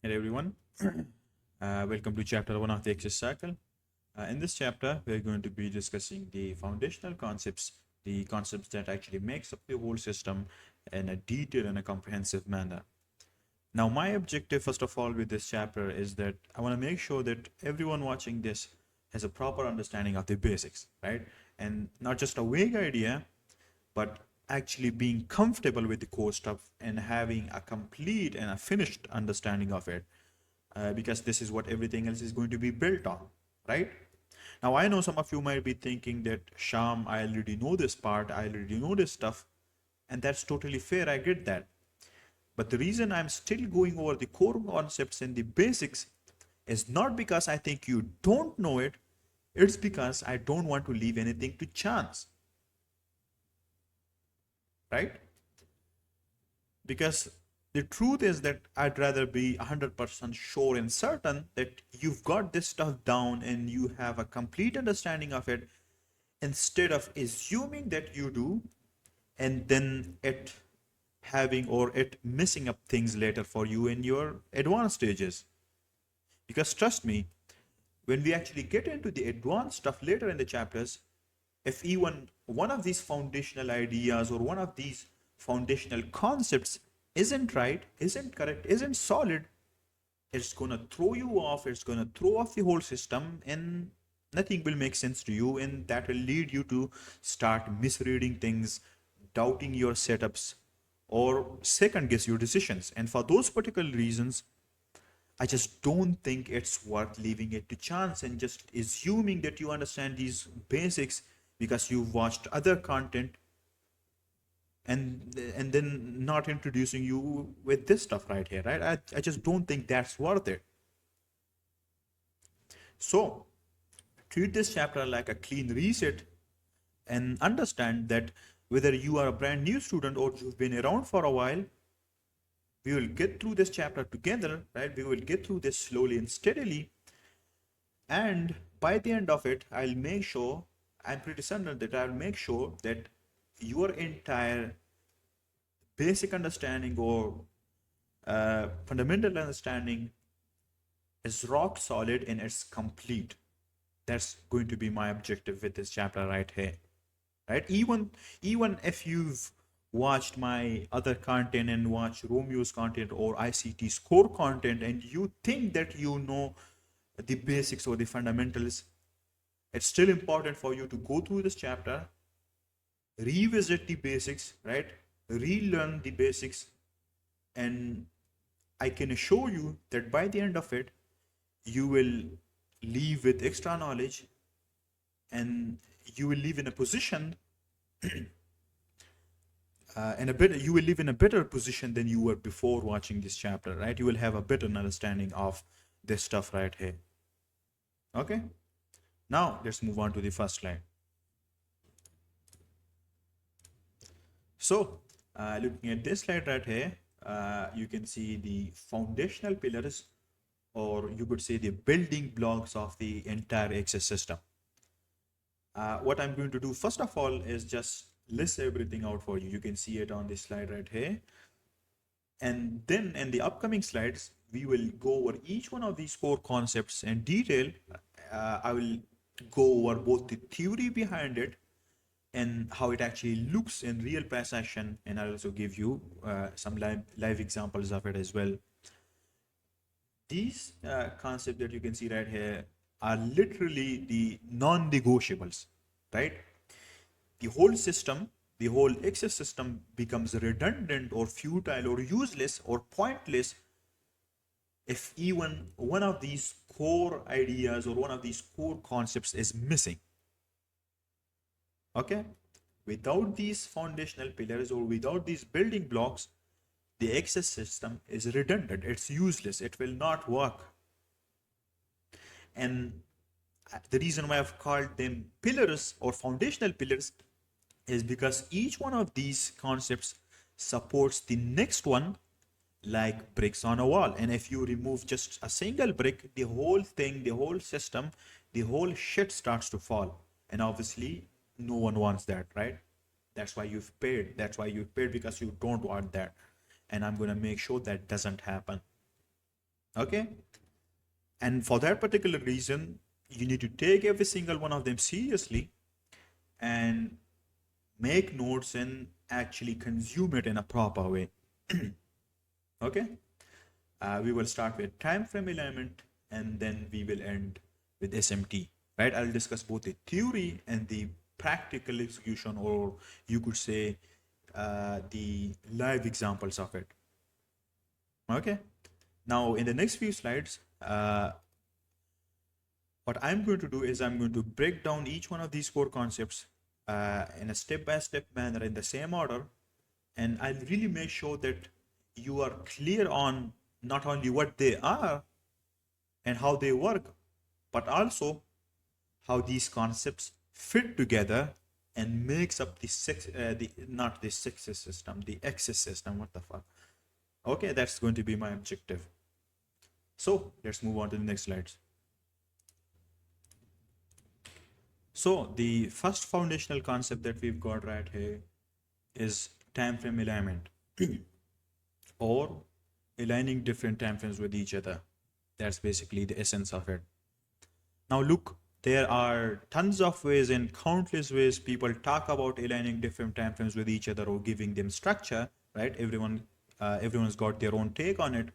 Hello everyone. Welcome to chapter 1 of the Access Cycle. In this chapter, we're going to be discussing the foundational concepts, the concepts that actually makes up the whole system in a detailed and a comprehensive manner. Now, my objective, first of all, with this chapter is that I want to make sure that everyone watching this has a proper understanding of the basics, right? And not just a vague idea, but actually being comfortable with the core stuff and having a complete and a finished understanding of it, because this is what everything else is going to be built on, right? Now, I know some of you might be thinking that, Sham, I already know this part, I already know this stuff, and that's totally fair. I get that. But the reason I'm still going over the core concepts and the basics is not because I think you don't know it, it's because I don't want to leave anything to chance, right? Because the truth is that I'd rather be 100% sure and certain that you've got this stuff down and you have a complete understanding of it, instead of assuming that you do and then it having or it messing up things later for you in your advanced stages. Because trust me, when we actually get into the advanced stuff later in the chapters, if even one of these foundational ideas or one of these foundational concepts isn't right, isn't correct, isn't solid, it's going to throw you off, it's going to throw off the whole system, and nothing will make sense to you, and that will lead you to start misreading things, doubting your setups, or second guess your decisions. And for those particular reasons, I just don't think it's worth leaving it to chance and just assuming that you understand these basics because you've watched other content, and then not introducing you with this stuff right here, right? I just don't think that's worth it. So treat this chapter like a clean reset and understand that whether you are a brand new student or you've been around for a while, we will get through this chapter together, right? We will get through this slowly and steadily. And by the end of it, I'll make sure, I'm pretty certain that I'll make sure that your entire basic understanding or fundamental understanding is rock solid and it's complete. That's going to be my objective with this chapter right here, right? Even if you've watched my other content and watched Romeo's content or ICT's core content and you think that you know the basics or the fundamentals, it's still important for you to go through this chapter, revisit the basics, right? Relearn the basics, and I can assure you that by the end of it, you will leave with extra knowledge, and you will live in a position in a better you will live in a better position than you were before watching this chapter, right? You will have a better understanding of this stuff right here. Okay, now let's move on to the first slide. So looking at this slide right here, you can see the foundational pillars, or you could say the building blocks of the entire access system. What I'm going to do first of all is just list everything out for you. You can see it on this slide right here. And then in the upcoming slides, we will go over each one of these core concepts in detail. I will go over both the theory behind it and how it actually looks in real press action, and I'll also give you some live examples of it as well. These concepts that you can see right here are literally the non-negotiables, right? The whole system, the whole access system becomes redundant or futile or useless or pointless if even one of these core ideas or one of these core concepts is missing. Okay? Without these foundational pillars or without these building blocks, the access system is redundant, it's useless, it will not work. And the reason why I've called them pillars or foundational pillars is because each one of these concepts supports the next one like bricks on a wall. And if you remove just a single brick, the whole thing, the whole system, the whole shit starts to fall. And obviously, no one wants that, right? That's why you've paid. That's why you paid, because you don't want that. And I'm going to make sure that doesn't happen. Okay. And for that particular reason, you need to take every single one of them seriously and make notes and actually consume it in a proper way. Okay. We will start with time frame element and then we will end with SMT, right? I'll discuss both the theory and the practical execution, or you could say the live examples of it. Okay. Now, in the next few slides, what I'm going to do is I'm going to break down each one of these core concepts in a step-by-step manner in the same order, and I'll really make sure that you are clear on not only what they are and how they work, but also how these concepts fit together and makes up the not the success system, the access system. What the fuck? Okay, that's going to be my objective. So let's move on to the next slides. So the first foundational concept that we've got right here is time frame alignment or aligning different time frames with each other. That's basically the essence of it. Now look, there are tons of ways and countless ways people talk about aligning different time frames with each other or giving them structure, right? Everyone's got their own take on it.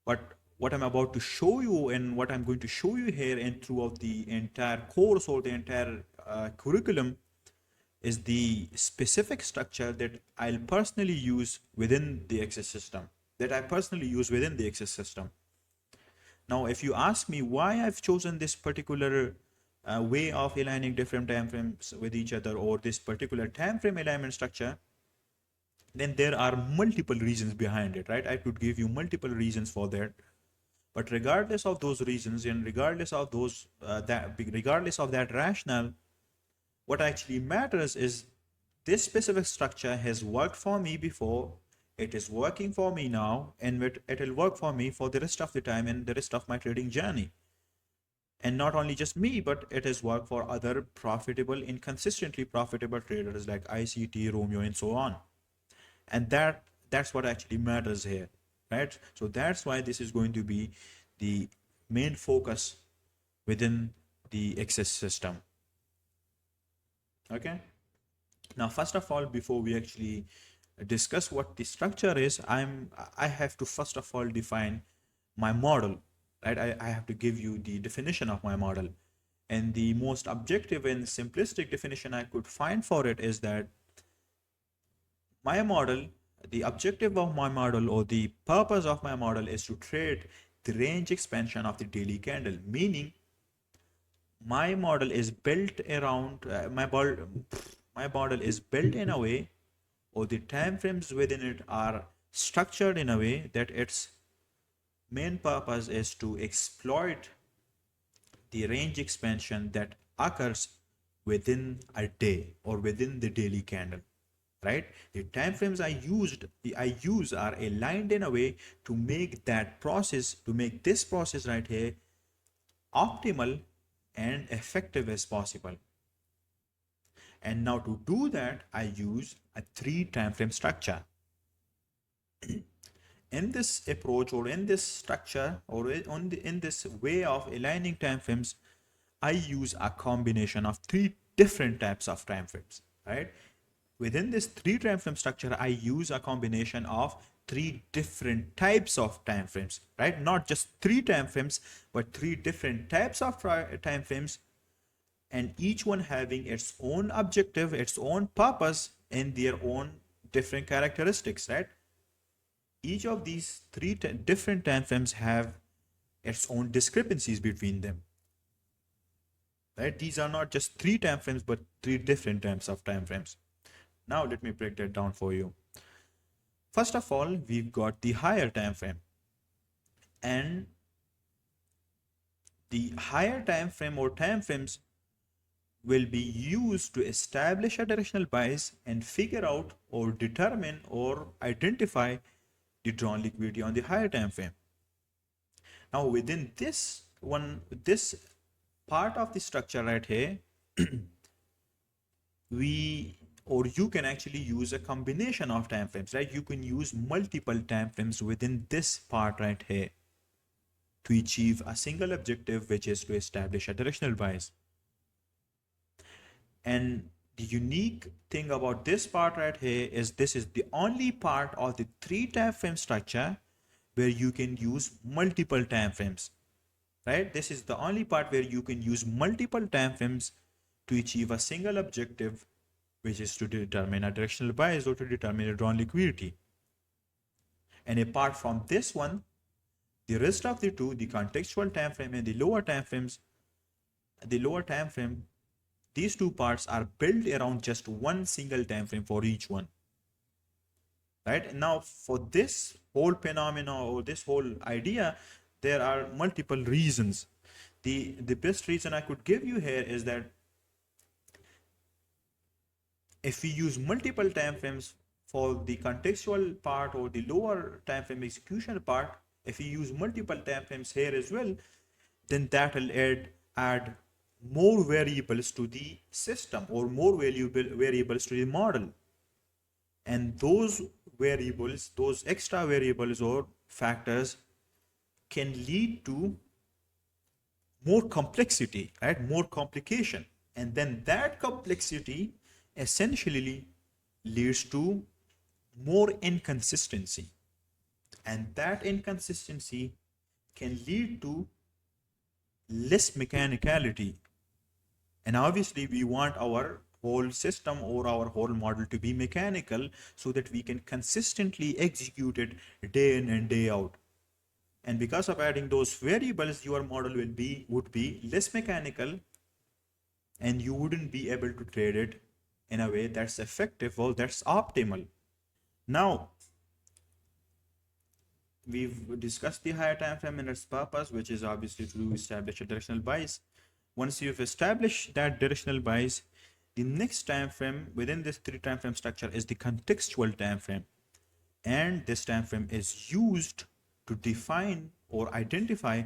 But what I'm about to show you and what I'm going to show you here and throughout the entire course or the entire curriculum is the specific structure that I'll personally use within the access system, that I personally use within the access system. Now, if you ask me why I've chosen this particular way of aligning different time frames with each other or this particular time frame alignment structure, then there are multiple reasons behind it, right? I could give you multiple reasons for that. But regardless of those reasons and regardless of that rationale, what actually matters is this specific structure has worked for me before, it is working for me now, and it will work for me for the rest of the time and the rest of my trading journey. And not only just me, but it has worked for other profitable, inconsistently profitable traders like ICT, Romeo, and so on. And that's what actually matters here, right? So that's why this is going to be the main focus within the access system. Okay. Now, first of all, before we actually discuss what the structure is, I have to first of all define my model, right? I have to give you the definition of my model. And the most objective and simplistic definition I could find for it is that my model, the objective of my model or the purpose of my model is to trade the range expansion of the daily candle, meaning my model is built around my model is built in a way, or the time frames within it are structured in a way that its main purpose is to exploit the range expansion that occurs within a day or within the daily candle, right? The time frames I use are aligned in a way to make this process right here optimal and effective as possible. And now to do that, I use a 3 time frame structure. In this approach or in this structure or in this way of aligning time frames, I use a combination of 3 different types of time frames, right? Within this 3 time frame structure, I use a combination of 3 different types of time frames, right? Not just 3 time frames, but 3 different types of time frames, and each one having its own objective, its own purpose, and their own different characteristics, right? Each of these 3 different time frames have its own discrepancies between them, right? These are not just 3 time frames, but 3 different types of time frames. Now let me break that down for you. First of all, we've got the higher time frame, and the higher time frame or time frames will be used to establish a directional bias and figure out or determine or identify the drawn liquidity on the higher time frame. Now within this part of the structure right here, you can actually use a combination of time frames, right? You can use multiple time frames within this part right here. to achieve a single objective, which is to establish a directional bias. And the unique thing about this part right here is this is the only part of the three time frame structure where you can use multiple time frames, right? This is the only part where you can use multiple time frames to achieve a single objective, which is to determine a directional bias or to determine a drawn liquidity. And apart from this one, the rest of the two, the contextual time frame and the lower time frame, these two parts are built around just one single time frame for each one. Right now, for this whole phenomena or this whole idea, there are multiple reasons. The best reason I could give you here is that if we use multiple time frames for the contextual part or the lower time frame execution part, if we use multiple time frames here as well, then that will add more variables to the system or more valuable variables to the model. And those variables, those extra variables or factors can lead to more complexity, right? More complication. And then that complexity essentially leads to more inconsistency. And that inconsistency can lead to less mechanicality. And obviously, we want our whole system or our whole model to be mechanical so that we can consistently execute it day in and day out. And because of adding those variables, your model would be less mechanical, and you wouldn't be able to trade it in a way that's effective or that's optimal. Now, we've discussed the higher time frame and its purpose, which is obviously to establish a directional bias. Once you've established that directional bias, the next time frame within this three time frame structure is the contextual time frame. And this time frame is used to define or identify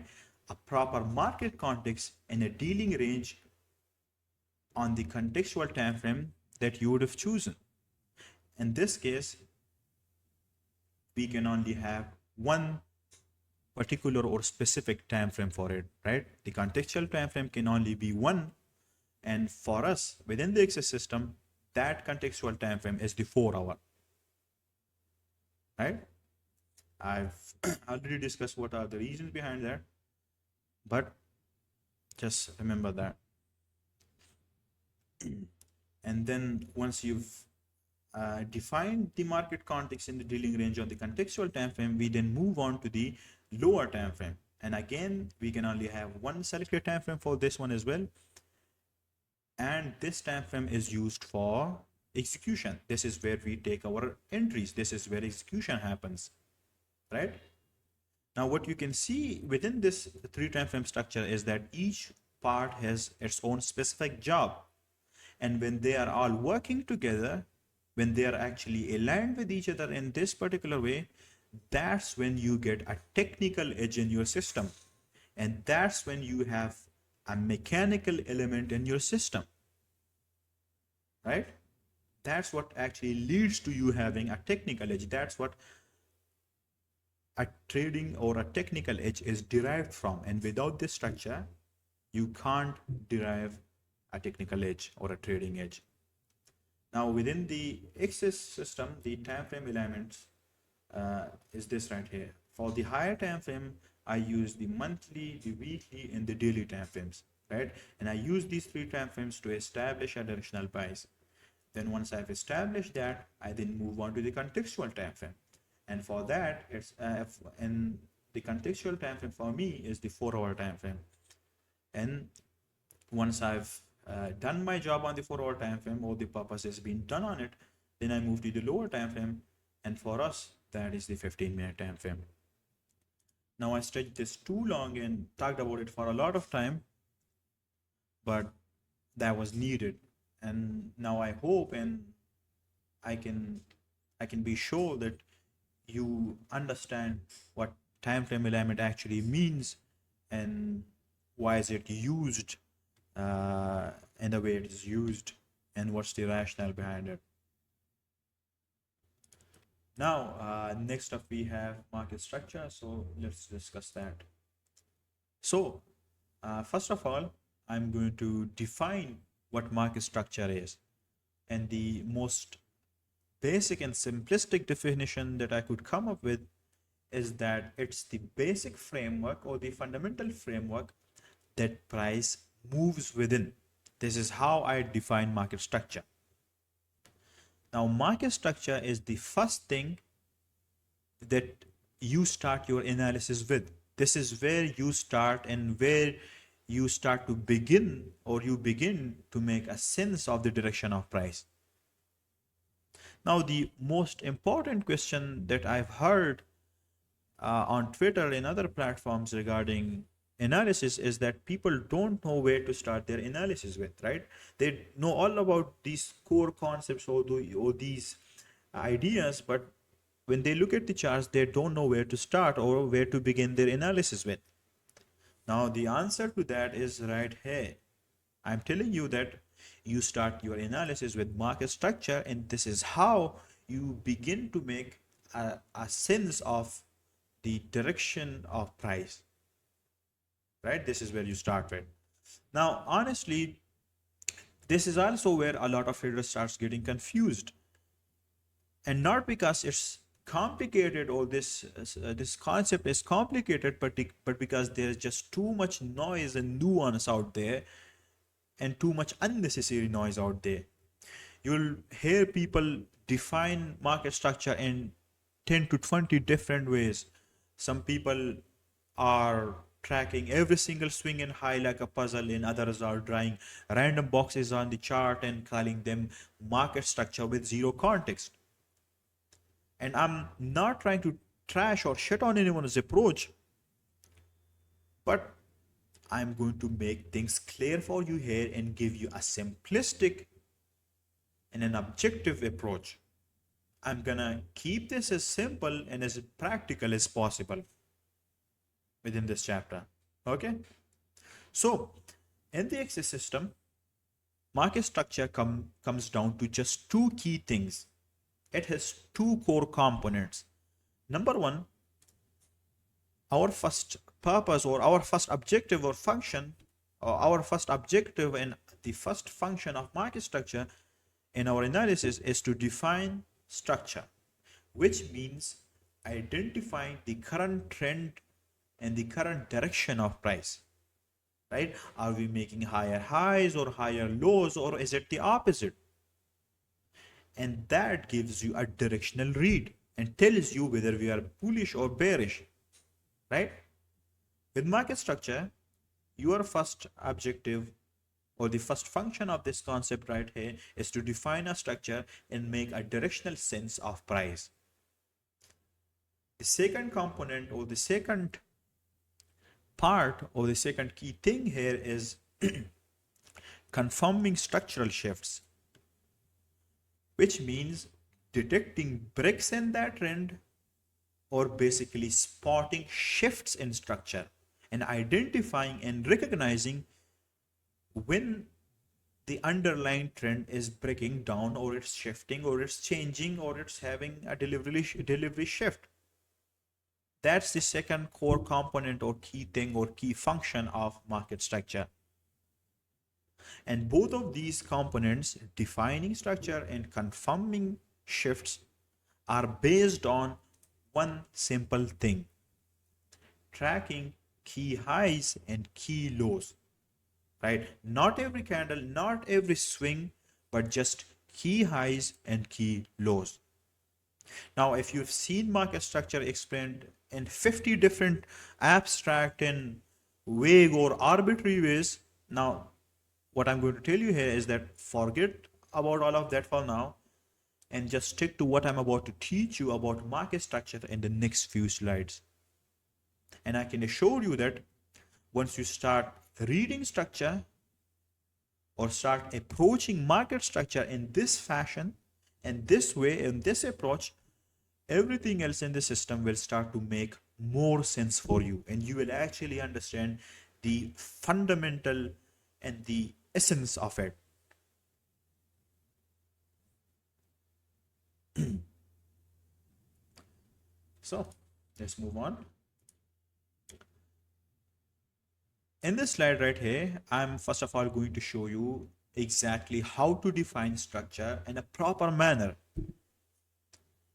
a proper market context and a dealing range on the contextual time frame that you would have chosen. In this case, we can only have one particular or specific time frame for it, right? The contextual time frame can only be one, and for us within the access system, that contextual time frame is the 4 hour, right? I've already discussed what are the reasons behind that, but just remember that. And then once you've defined the market context in the dealing range on the contextual time frame, we then move on to the lower time frame. And again, we can only have one selected time frame for this one as well. And this time frame is used for execution. This is where we take our entries. This is where execution happens, right? Now, what you can see within this three time frame structure is that each part has its own specific job. And when they are all working together, when they are actually aligned with each other in this particular way, that's when you get a technical edge in your system. And that's when you have a mechanical element in your system, right? That's what actually leads to you having a technical edge. That's what a trading or a technical edge is derived from. And without this structure, you can't derive a technical edge or a trading edge. Now, within the access system, the time frame elements is this right here. For the higher time frame, I use the monthly, the weekly, and the daily time frames, right? And I use these three time frames to establish a directional bias. Then once I've established that, I then move on to the contextual time frame. And for that, it's and the contextual time frame for me is the 4 hour time frame. And once I've done my job on the 4 hour time frame, or the purpose has been done on it, then I move to the lower time frame. And for us, that is the 15-minute time frame. Now, I stretched this too long and talked about it for a lot of time, but that was needed. And now I hope and I can be sure that you understand what time frame element actually means and why is it used in the way it is used and what's the rationale behind it. Now, next up we have market structure. So let's discuss that. So, first of all, I'm going to define what market structure is. And the most basic and simplistic definition that I could come up with is that it's the basic framework or the fundamental framework that price moves within. This is how I define market structure. Now, market structure is the first thing that you start your analysis with. This is where you start and where you start to begin, or you begin to make a sense of the direction of price. Now, the most important question that I've heard on Twitter and other platforms regarding analysis is that people don't know where to start their analysis with, right? They know all about these core concepts or these ideas, but when they look at the charts, they don't know where to start or where to begin their analysis with. Now, the answer to that is right here. I'm telling you that you start your analysis with market structure, and this is how you begin to make a sense of the direction of price, right? This is where you start with. Now, honestly, this is also where a lot of traders starts getting confused, and not because it's complicated or this concept is complicated, but because there's just too much noise and nuance out there, and too much unnecessary noise out there. You'll hear people define market structure in 10 to 20 different ways. Some people are tracking every single swing and high like a puzzle, and others are drawing random boxes on the chart and calling them market structure with zero context. And I'm not trying to trash or shit on anyone's approach, but I'm going to make things clear for you here and give you a simplistic and an objective approach. I'm gonna keep this as simple and as practical as possible within this chapter. Okay? So, in the access system, market structure comes down to just two key things. It has two core components. Number one, our first purpose or our first objective or function, or our first objective and the first function of market structure in our analysis is to define structure, which means identifying the current trend and the current direction of price, right? Are we making higher highs or higher lows, or is it the opposite? And that gives you a directional read and tells you whether we are bullish or bearish, right? With market structure, your first objective or the first function of this concept right here is to define a structure and make a directional sense of price. The second component or the second part or the second key thing here is confirming structural shifts, which means detecting breaks in that trend or basically spotting shifts in structure and identifying and recognizing when the underlying trend is breaking down or it's shifting or it's changing or it's having a delivery shift. That's the second core component or key thing or key function of market structure. And both of these components, defining structure and confirming shifts, are based on one simple thing: tracking key highs and key lows, right? Not every candle, not every swing, but just key highs and key lows. Now, if you've seen market structure explained in 50 different abstract and vague or arbitrary ways, now what I'm going to tell you here is that forget about all of that for now and just stick to what I'm about to teach you about market structure in the next few slides. And I can assure you that once you start reading structure or start approaching market structure in this fashion, in this way, in this approach, everything else in the system will start to make more sense for you, and you will actually understand the fundamental and the essence of it. So let's move on. in this slide right here, I'm first of all going to show you exactly how to define structure in a proper manner.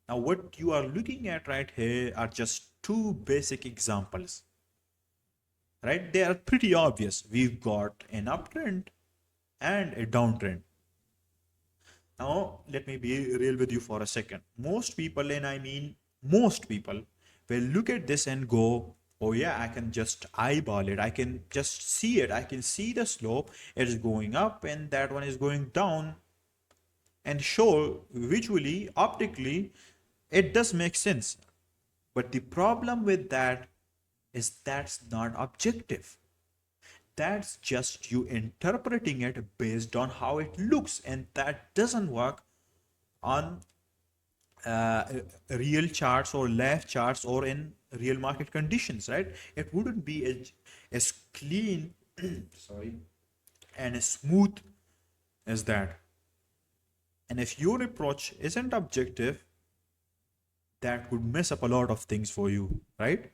Now, what you are looking at right here are just two basic examples, right? They are pretty obvious. We've got an uptrend and a downtrend. Now, let me be real with you for a second. Most people, and I mean most people, will look at this and go, oh yeah, I can just eyeball it. I can just see it. I can see the slope. It is going up and that one is going down. And show visually, optically, it does make sense. But the problem with that is that's not objective. That's just you interpreting it based on how it looks, and that doesn't work on uh, real charts or live charts or in real market conditions, right? It wouldn't be as clean sorry, and as smooth as that. And if your approach isn't objective, that would mess up a lot of things for you, right?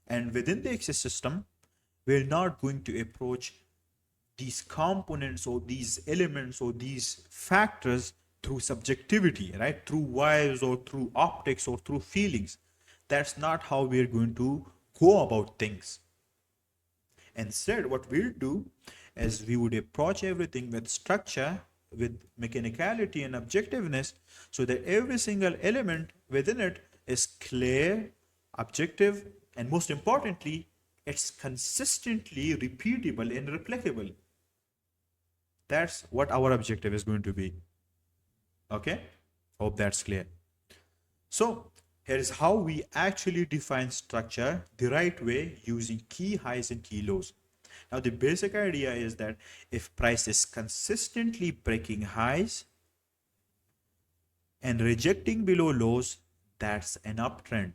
And within the access system, we're not going to approach these components or these elements or these factors through subjectivity, right? Through vibes or through optics or through feelings. That's not how we're going to go about things. Instead, what we'll do is we would approach everything with structure, with mechanicality and objectiveness, so that every single element within it is clear, objective, and most importantly, it's consistently repeatable and replicable. That's what our objective is going to be. Okay? Hope that's clear. So, here is how we actually define structure the right way using key highs and key lows. Now, the basic idea is that if price is consistently breaking highs and rejecting below lows, that's an uptrend.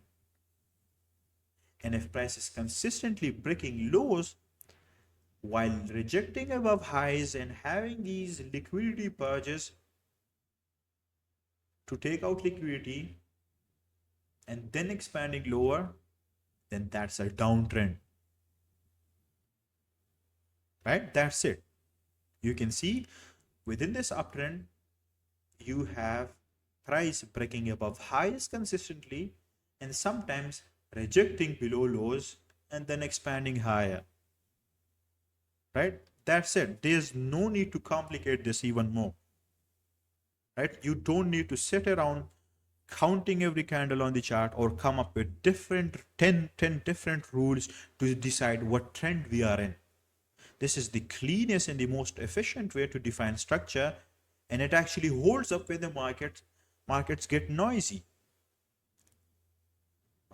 And if price is consistently breaking lows while rejecting above highs and having these liquidity purges to take out liquidity and then expanding lower, then that's a downtrend. Right? That's it. You can see within this uptrend, you have price breaking above highs consistently and sometimes rejecting below lows and then expanding higher. Right? That's it. There's no need to complicate this even more. Right? You don't need to sit around counting every candle on the chart or come up with different 10 different rules to decide what trend we are in. This is the cleanest and the most efficient way to define structure, and it actually holds up when the markets get noisy.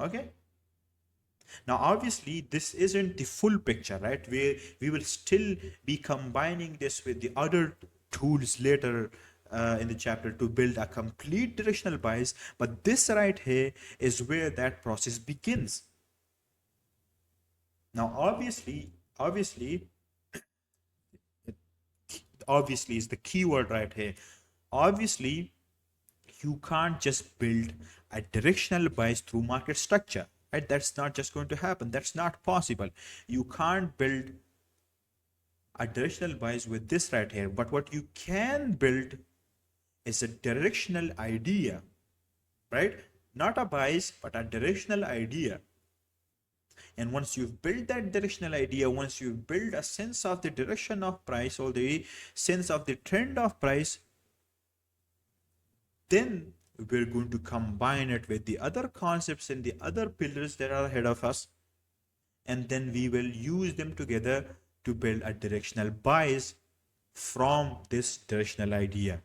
Okay? Now, obviously, this isn't the full picture, right? We will still be combining this with the other tools later in the chapter to build a complete directional bias, but this right here is where that process begins. Now, obviously is the keyword right here. Obviously, you can't just build a directional bias through market structure, right? That's not just going to happen. That's not possible. You can't build a directional bias with this right here. But what you can build is a directional idea, right? Not a bias, but a directional idea. And once you've built that directional idea, once you build a sense of the direction of price or the sense of the trend of price, then we're going to combine it with the other concepts and the other pillars that are ahead of us. And then we will use them together to build a directional bias from this directional idea.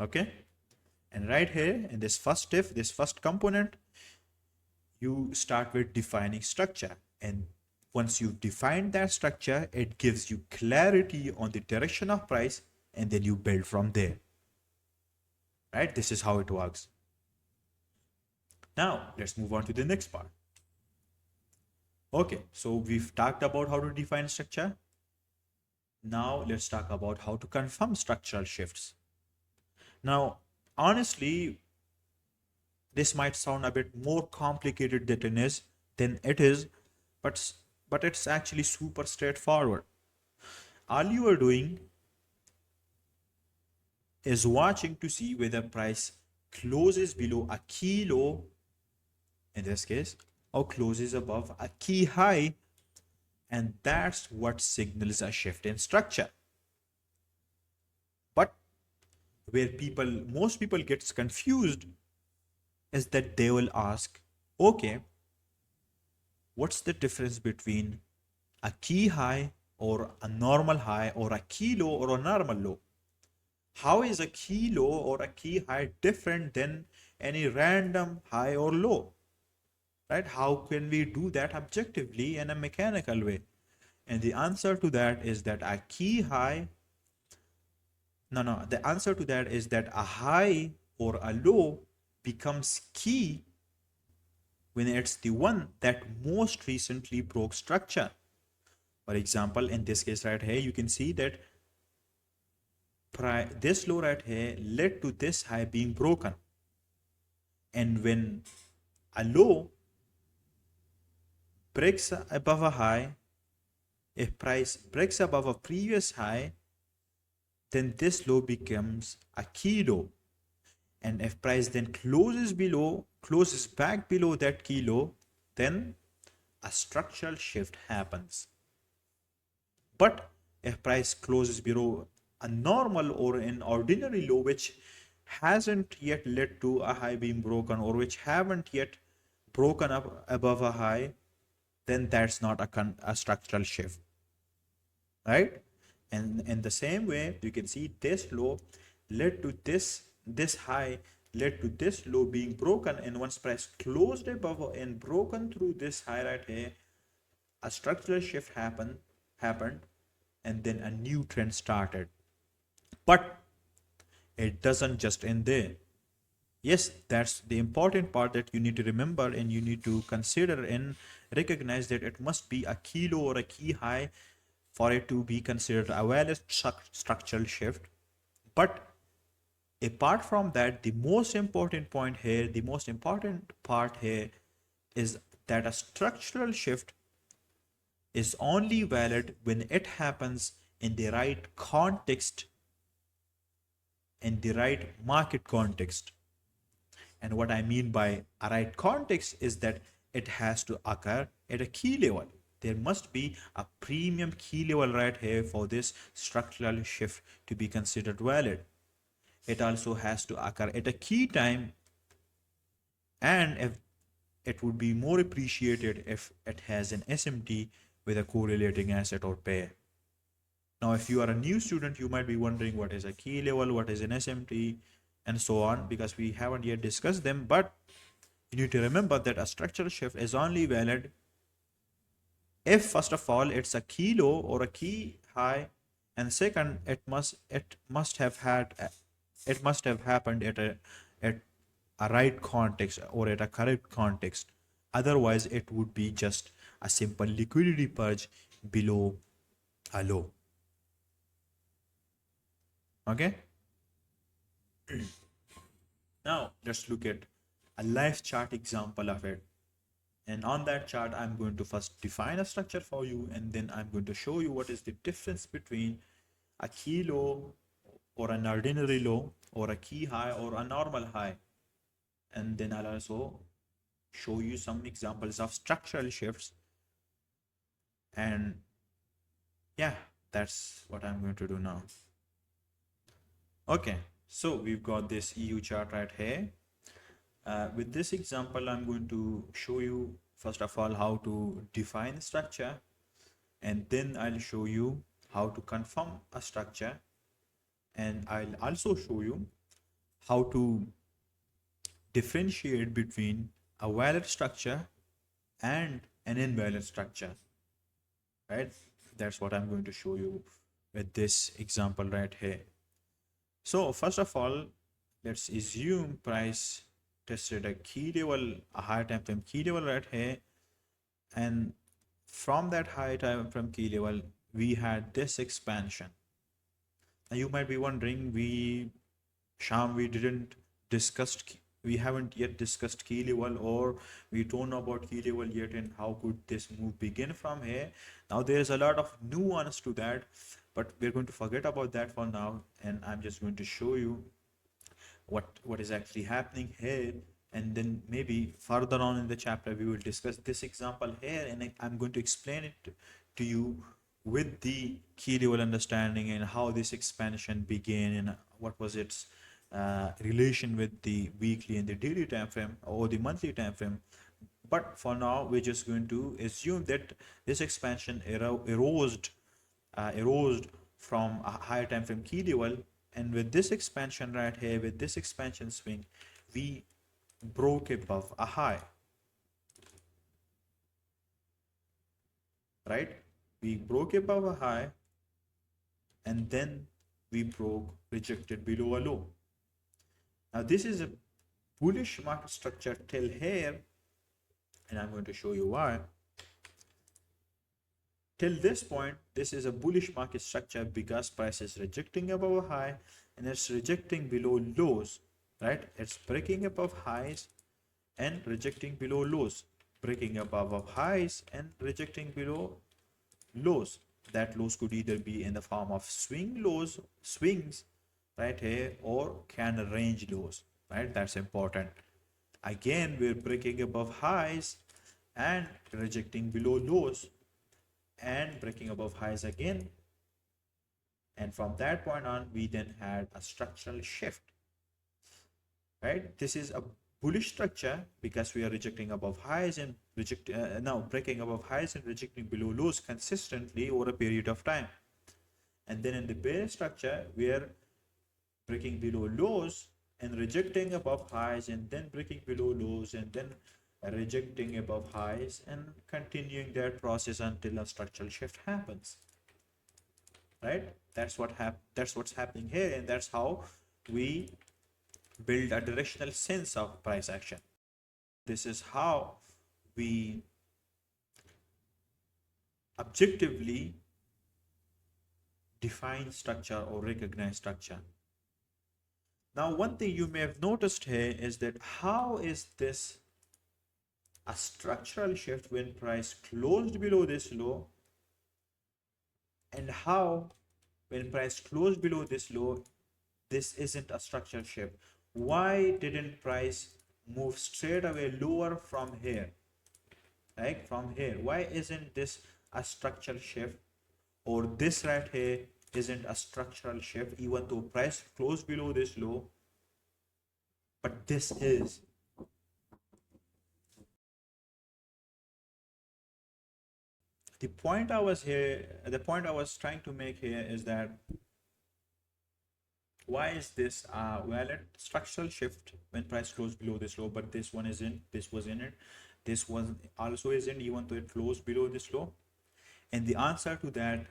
Okay? And right here in this first step, this first component, you start with defining structure. And once you've defined that structure, it gives you clarity on the direction of price, and then you build from there. Right? This is how it works. Now, let's move on to the next part. Okay, so we've talked about how to define structure. Now, let's talk about how to confirm structural shifts. Now, honestly, this might sound a bit more complicated than it is, then it is, but it's actually super straightforward. All you are doing is watching to see whether price closes below a key low in this case or closes above a key high, and that's what signals a shift in structure. But where most people gets confused is that they will ask, okay, what's the difference between a key high or a normal high, or a key low or a normal low? How is a key low or a key high different than any random high or low? Right? How can we do that objectively in a mechanical way? And the answer to that is that a key high, no, the answer to that is that a high or a low becomes key when it's the one that most recently broke structure. For example, in this case right here, you can see that this low right here led to this high being broken. And when a low breaks above a high, if price breaks above a previous high, then this low becomes a key low. And if price then closes back below that key low, then a structural shift happens. But if price closes below a normal or an ordinary low, which hasn't yet led to a high being broken, or which haven't yet broken up above a high, then that's not a structural shift, right? And in the same way, you can see this low led to this high led to this low being broken, and once price closed above and broken through this high right here, a structural shift happened, and then a new trend started. But it doesn't just end there. Yes, that's the important part that you need to remember, and you need to consider and recognize that it must be a key low or a key high for it to be considered a valid structural shift. But apart from that, the most important part here is that a structural shift is only valid when it happens in the right context, in the right market context. And what I mean by a right context is that it has to occur at a key level. There must be a premium key level right here for this structural shift to be considered valid. It also has to occur at a key time, and if it would be more appreciated if it has an SMT with a correlating asset or pair. Now, if you are a new student, you might be wondering what is a key level, what is an SMT, and so on, because we haven't yet discussed them. But you need to remember that a structural shift is only valid if, first of all, it's a key low or a key high, and second, it must have happened at a right context or at a correct context. Otherwise, it would be just a simple liquidity purge below a low. Okay. Now let's look at a live chart example of it. And on that chart, I'm going to first define a structure for you, and then I'm going to show you what is the difference between a key low or an ordinary low, or a key high or a normal high. And then I'll also show you some examples of structural shifts. And yeah, that's what I'm going to do now. Okay, so we've got this EU chart right here. With this example, I'm going to show you, first of all, how to define structure, and then I'll show you how to confirm a structure, and I'll also show you how to differentiate between a valid structure and an invalid structure, right? That's what I'm going to show you with this example right here. So first of all, let's assume price tested a key level, a high time frame key level right here, and from that high time frame key level, we had this expansion. Now you might be wondering, we didn't discuss we haven't yet discussed key level, or we don't know about key level yet, and how could this move begin from here. Now there's a lot of nuance to that, but we're going to forget about that for now, and I'm just going to show you what is actually happening here, and then maybe further on in the chapter we will discuss this example here, and I'm going to explain it to you with the key level understanding and how this expansion began and what was its relation with the weekly and the daily time frame or the monthly time frame. But for now we're just going to assume that this expansion eroded from a higher time frame key level, and with this expansion right here, with this expansion swing, we broke above a high, right? We broke above a high, and then we broke, rejected below a low. Now this is a bullish market structure till here, and I'm going to show you why. Till this point, this is a bullish market structure because price is rejecting above a high and it's rejecting below lows, right? It's breaking above highs and rejecting below lows, breaking above highs and rejecting below lows. That lows could either be in the form of swings right here, or candle range lows, right? That's important. Again, we're breaking above highs and rejecting below lows and breaking above highs again. And from that point on, we then had a structural shift, right? This is a bullish structure because we are rejecting above highs and now breaking above highs and rejecting below lows consistently over a period of time. And then in the bearish structure, we are breaking below lows and rejecting above highs and then breaking below lows and then rejecting above highs and continuing that process until a structural shift happens, right? That's what's happening here, and that's how we build a directional sense of price action. This is how we objectively define structure or recognize structure. Now, one thing you may have noticed here is that how is this a structural shift when price closed below this low, and how when price closed below this low, this isn't a structural shift? Why didn't price move straight away lower from here? Like from here, why isn't this a structural shift? Or this right here isn't a structural shift even though price closed below this low, but this is. The point I was trying to make here is that why is this a valid structural shift when price closed below this low, but this one isn't, this was in it, this one also isn't even though it closed below this low? And the answer to that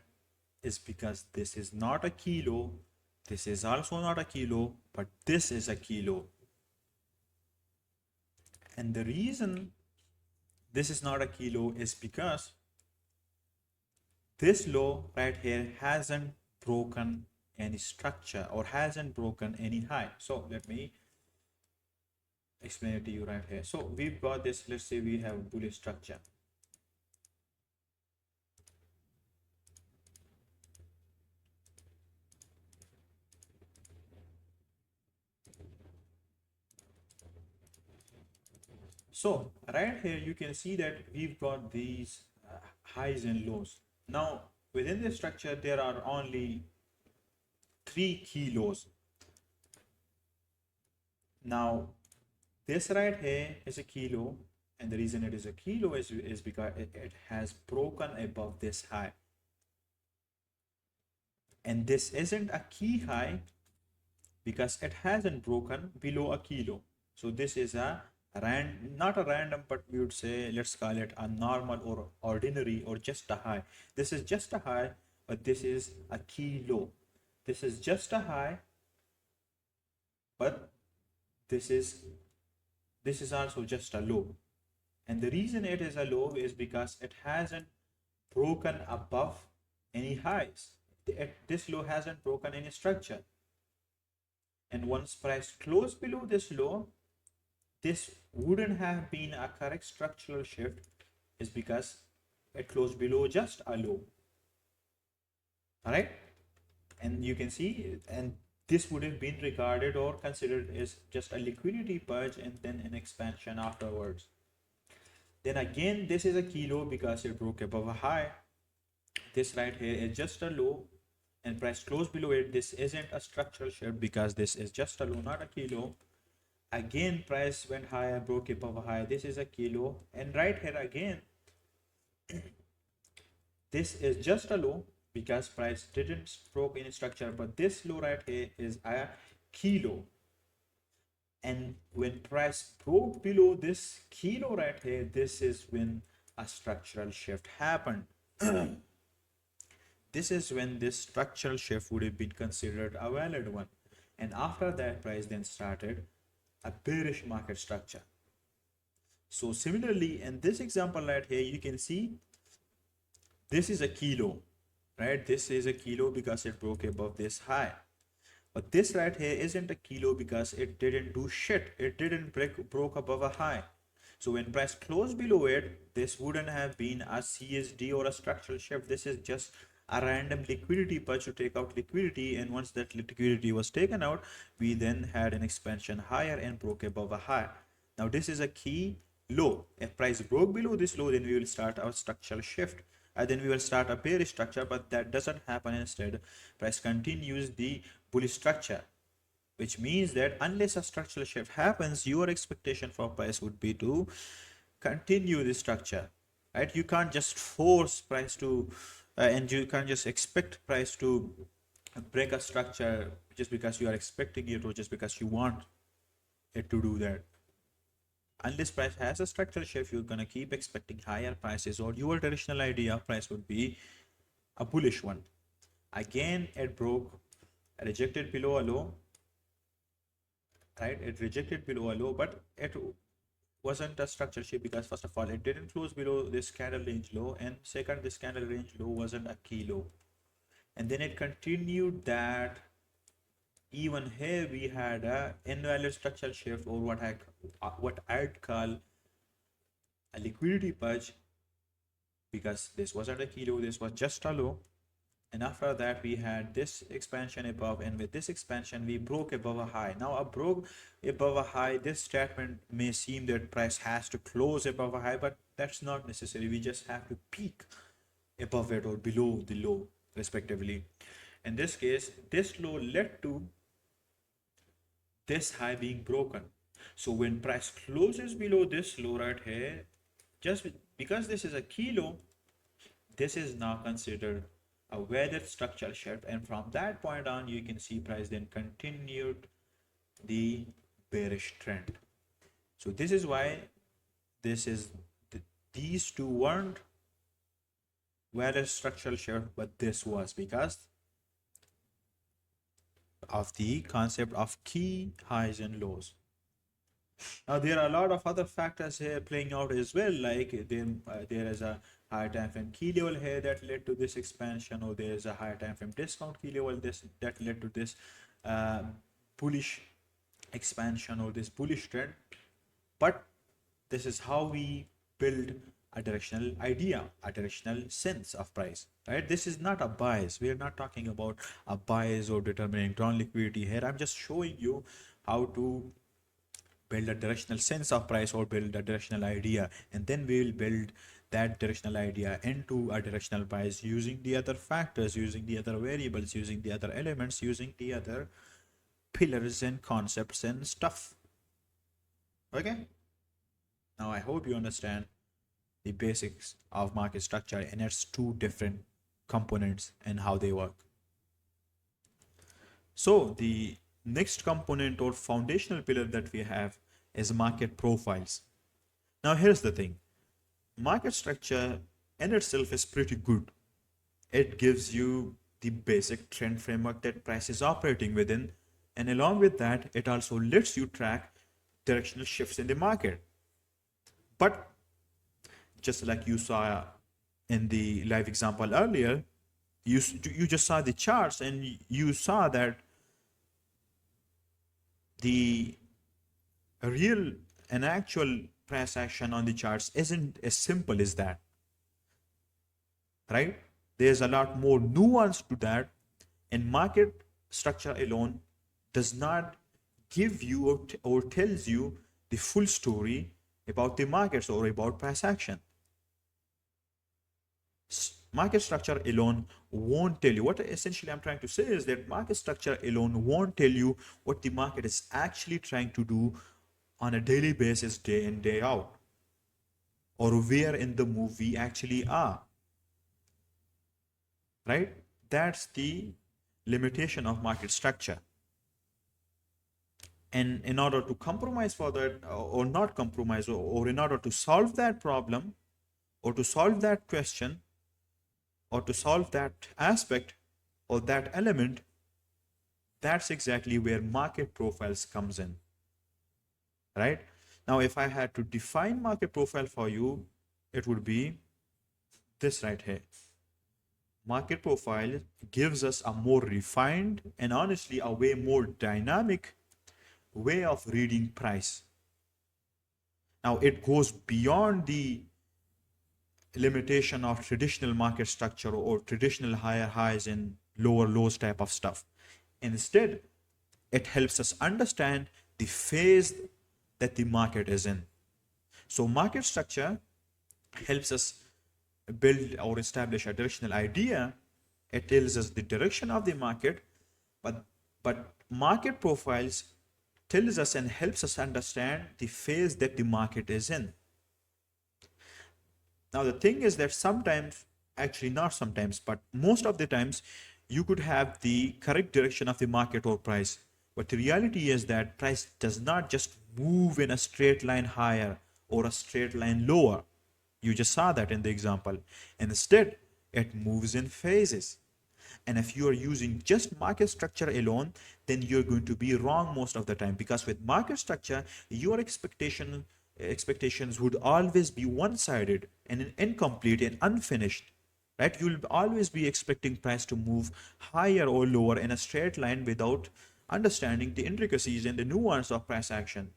is because this is not a key low, this is also not a key low, but this is a key low. And the reason this is not a key low is because this low right here hasn't broken any structure or hasn't broken any high. So let me explain it to you right here. So we've got this, let's say we have bullish structure. So right here you can see that we've got these highs and lows. Now within this structure there are only 3 key lows. Now this right here is a key low, and the reason it is a key low is because it has broken above this high, and this isn't a key high because it hasn't broken below a key low. So this is a not a random, but we would say, let's call it a normal or ordinary or just a high. This is just a high, but this is a key low. This is just a high, but this is also just a low. And the reason it is a low is because it hasn't broken above any highs. This low hasn't broken any structure. And once price closed below this low, this wouldn't have been a correct structural shift is because it closed below just a low. All right, and you can see, and this would have been regarded or considered as just a liquidity purge and then an expansion afterwards. Then again, this is a key low because it broke above a high. This right here is just a low and price closed below it. This isn't a structural shift because this is just a low, not a key low. Again, price went higher, broke above a high. This is a key low, and right here again, this is just a low because price didn't broke in structure, but this low right here is a key low. And when price broke below this key low right here, this is when a structural shift happened. This is when this structural shift would have been considered a valid one. And after that, price then started a bearish market structure. So similarly, in this example right here, you can see this is a kilo, right? This is a kilo because it broke above this high. But this right here isn't a kilo because it didn't do shit. It didn't broke above a high. So when price closed below it, this wouldn't have been a CSD or a structural shift. This is just a random liquidity purge to take out liquidity, and once that liquidity was taken out, we then had an expansion higher and broke above a high. Now this is a key low. If price broke below this low, then we will start our structural shift, and then we will start a bearish structure, but that doesn't happen. Instead, price continues the bullish structure, which means that unless a structural shift happens, your expectation for price would be to continue the structure, right? You can't just force price to and you can't just expect price to break a structure just because you are expecting it or just because you want it to do that. Unless price has a structural shift, you're gonna keep expecting higher prices, or your traditional idea of price would be a bullish one. Again, it broke, rejected below a low, right? It rejected below a low, but it wasn't a structural shift because first of all, it didn't close below this candle range low, and second, this candle range low wasn't a key low. And then it continued that. Even here we had a invalid structural shift, or what I'd call a liquidity purge, because this wasn't a key low, this was just a low. And after that, we had this expansion above, and with this expansion, we broke above a high. Now, a broke above a high, this statement may seem that price has to close above a high, but that's not necessary. We just have to peak above it or below the low, respectively. In this case, this low led to this high being broken. So when price closes below this low right here, just because this is a key low, this is now considered a weathered structural shift, and from that point on, you can see price then continued the bearish trend. So this is why these two weren't weathered structural shift, but this was because of the concept of key highs and lows. Now there are a lot of other factors here playing out as well, like there is a higher time frame key level here that led to this expansion, or there is a higher time frame discount key level that led to this bullish expansion or this bullish trend. But this is how we build a directional idea, a directional sense of price, right? This is not a bias. We are not talking about a bias or determining drawn liquidity here. I'm just showing you how to build a directional sense of price or build a directional idea, and then we will build that directional idea into a directional bias using the other factors, using the other variables, using the other elements, using the other pillars and concepts and stuff. Okay, now I hope you understand the basics of market structure and its two different components and how they work. So the next component or foundational pillar that we have is market profiles. Now here's the thing. Market structure in itself is pretty good. It gives you the basic trend framework that price is operating within, and along with that, it also lets you track directional shifts in the market. But just like you saw in the live example earlier, you just saw the charts and you saw that the real an actual price action on the charts isn't as simple as that, right? There's a lot more nuance to that, and market structure alone does not give you or tells you the full story about the markets or about price action. Market structure alone won't tell you. What essentially I'm trying to say is that market structure alone won't tell you what the market is actually trying to do on a daily basis, day in, day out, or where in the move we actually are, right? That's the limitation of market structure. And in order to compromise for that, or not compromise, or in order to solve that problem, or to solve that question, or to solve that aspect or that element, that's exactly where market profiles comes in, right? Now, if I had to define market profile for you, it would be this right here. Market profile gives us a more refined and honestly a way more dynamic way of reading price. Now, it goes beyond the limitation of traditional market structure or traditional higher highs and lower lows type of stuff. Instead, it helps us understand the phase that the market is in. So market structure helps us build or establish a directional idea. It tells us the direction of the market, but market profiles tells us and helps us understand the phase that the market is in. Now, the thing is that sometimes, actually not sometimes, but most of the times, you could have the correct direction of the market or price. But the reality is that price does not just move in a straight line higher or a straight line lower. You just saw that in the example. Instead, it moves in phases. And if you are using just market structure alone, then you're going to be wrong most of the time, because with market structure, your expectations would always be one-sided and incomplete and unfinished, right? You'll always be expecting price to move higher or lower in a straight line without understanding the intricacies and the nuance of price action.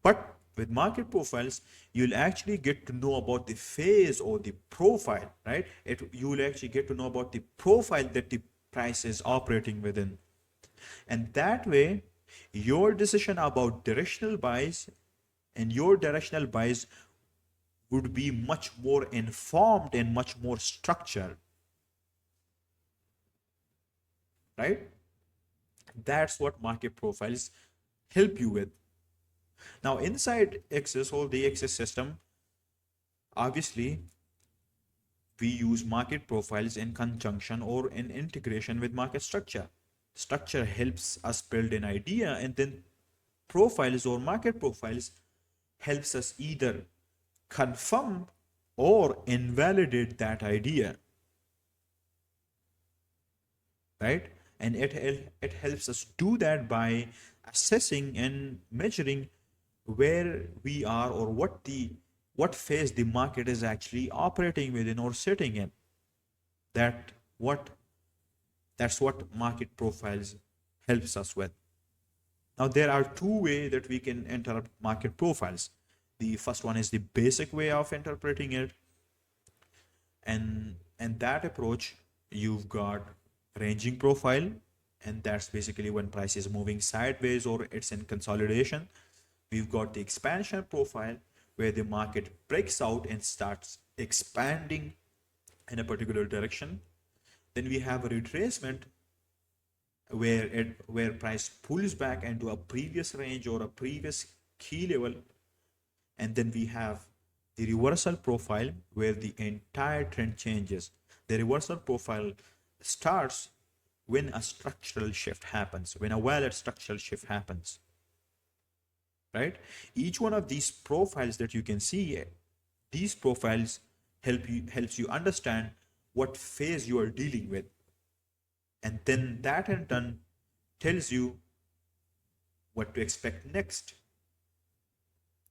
But with market profiles, you'll actually get to know about the phase or the profile, right? You will actually get to know about the profile that the price is operating within. And that way, your decision about directional buys and your directional buys would be much more informed and much more structured, right? That's what market profiles help you with. Now, inside Axis or the Axis system, obviously, we use market profiles in conjunction or in integration with market structure. Structure helps us build an idea, and then profiles or market profiles helps us either confirm or invalidate that idea, right? And it helps us do that by assessing and measuring where we are or what phase the market is actually operating within or sitting in. That what that's what market profiles helps us with. Now there are two ways that we can interpret market profiles. The first one is the basic way of interpreting it, and that approach, you've got ranging profile, and that's basically when price is moving sideways or it's in consolidation. We've got the expansion profile, where the market breaks out and starts expanding in a particular direction. Then we have a retracement, where price pulls back into a previous range or a previous key level. And then we have the reversal profile, where the entire trend changes. The reversal profile starts when a structural shift happens, when a valid structural shift happens, right? Each one of these profiles that you can see, these profiles helps you understand what phase you are dealing with, and then that in turn tells you what to expect next.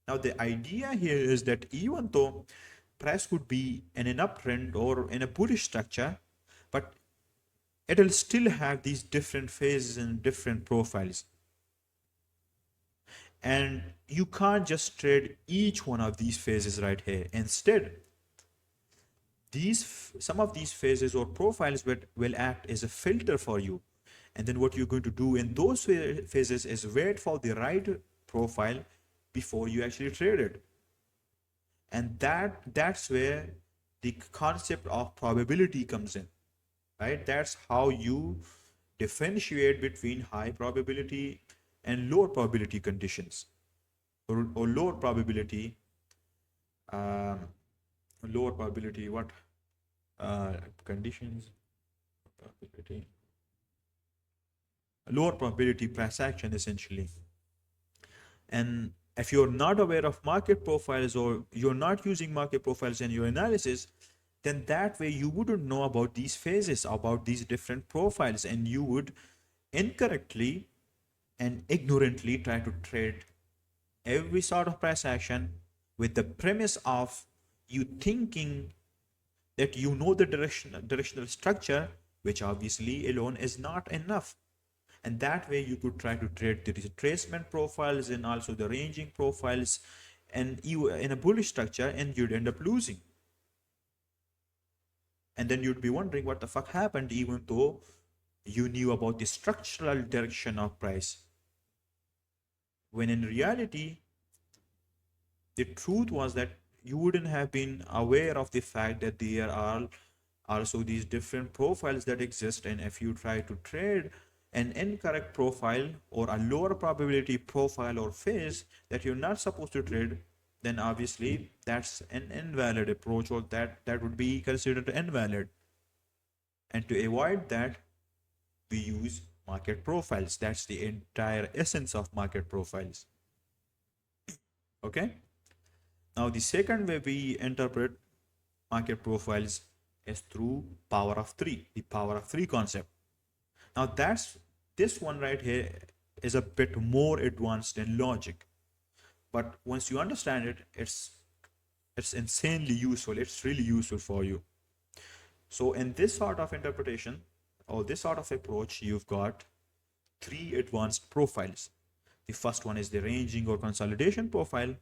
Now, the idea here is that even though price could be in an uptrend or in a bullish structure, but it'll still have these different phases and different profiles. And you can't just trade each one of these phases right here. Instead, some of these phases or profiles will act as a filter for you. And then what you're going to do in those phases is wait for the right profile before you actually trade it. And that's where the concept of probability comes in, right? That's how you differentiate between high probability and lower probability conditions, or um, lower probability what conditions, probability, lower probability price action essentially. And if you're not aware of market profiles, or you're not using market profiles in your analysis, then that way you wouldn't know about these phases, about these different profiles, and you would incorrectly and ignorantly try to trade every sort of price action with the premise of you thinking that you know the directional structure, which obviously alone is not enough. And that way you could try to trade the retracement profiles and also the ranging profiles, and you in a bullish structure, and you'd end up losing. And then you'd be wondering what the fuck happened, even though you knew about the structural direction of price, when in reality the truth was that you wouldn't have been aware of the fact that there are also these different profiles that exist. And if you try to trade an incorrect profile or a lower probability profile or phase that you're not supposed to trade, then obviously that's an invalid approach, or that would be considered invalid. And to avoid that, we use market profiles. That's the entire essence of market profiles. Okay. Now, the second way we interpret market profiles is through power of three, the power of three concept. Now, this one right here is a bit more advanced than logic, but once you understand it, it's insanely useful. It's really useful for you. So, in this sort of interpretation or this sort of approach, you've got three advanced profiles. The first one is the ranging or consolidation profile.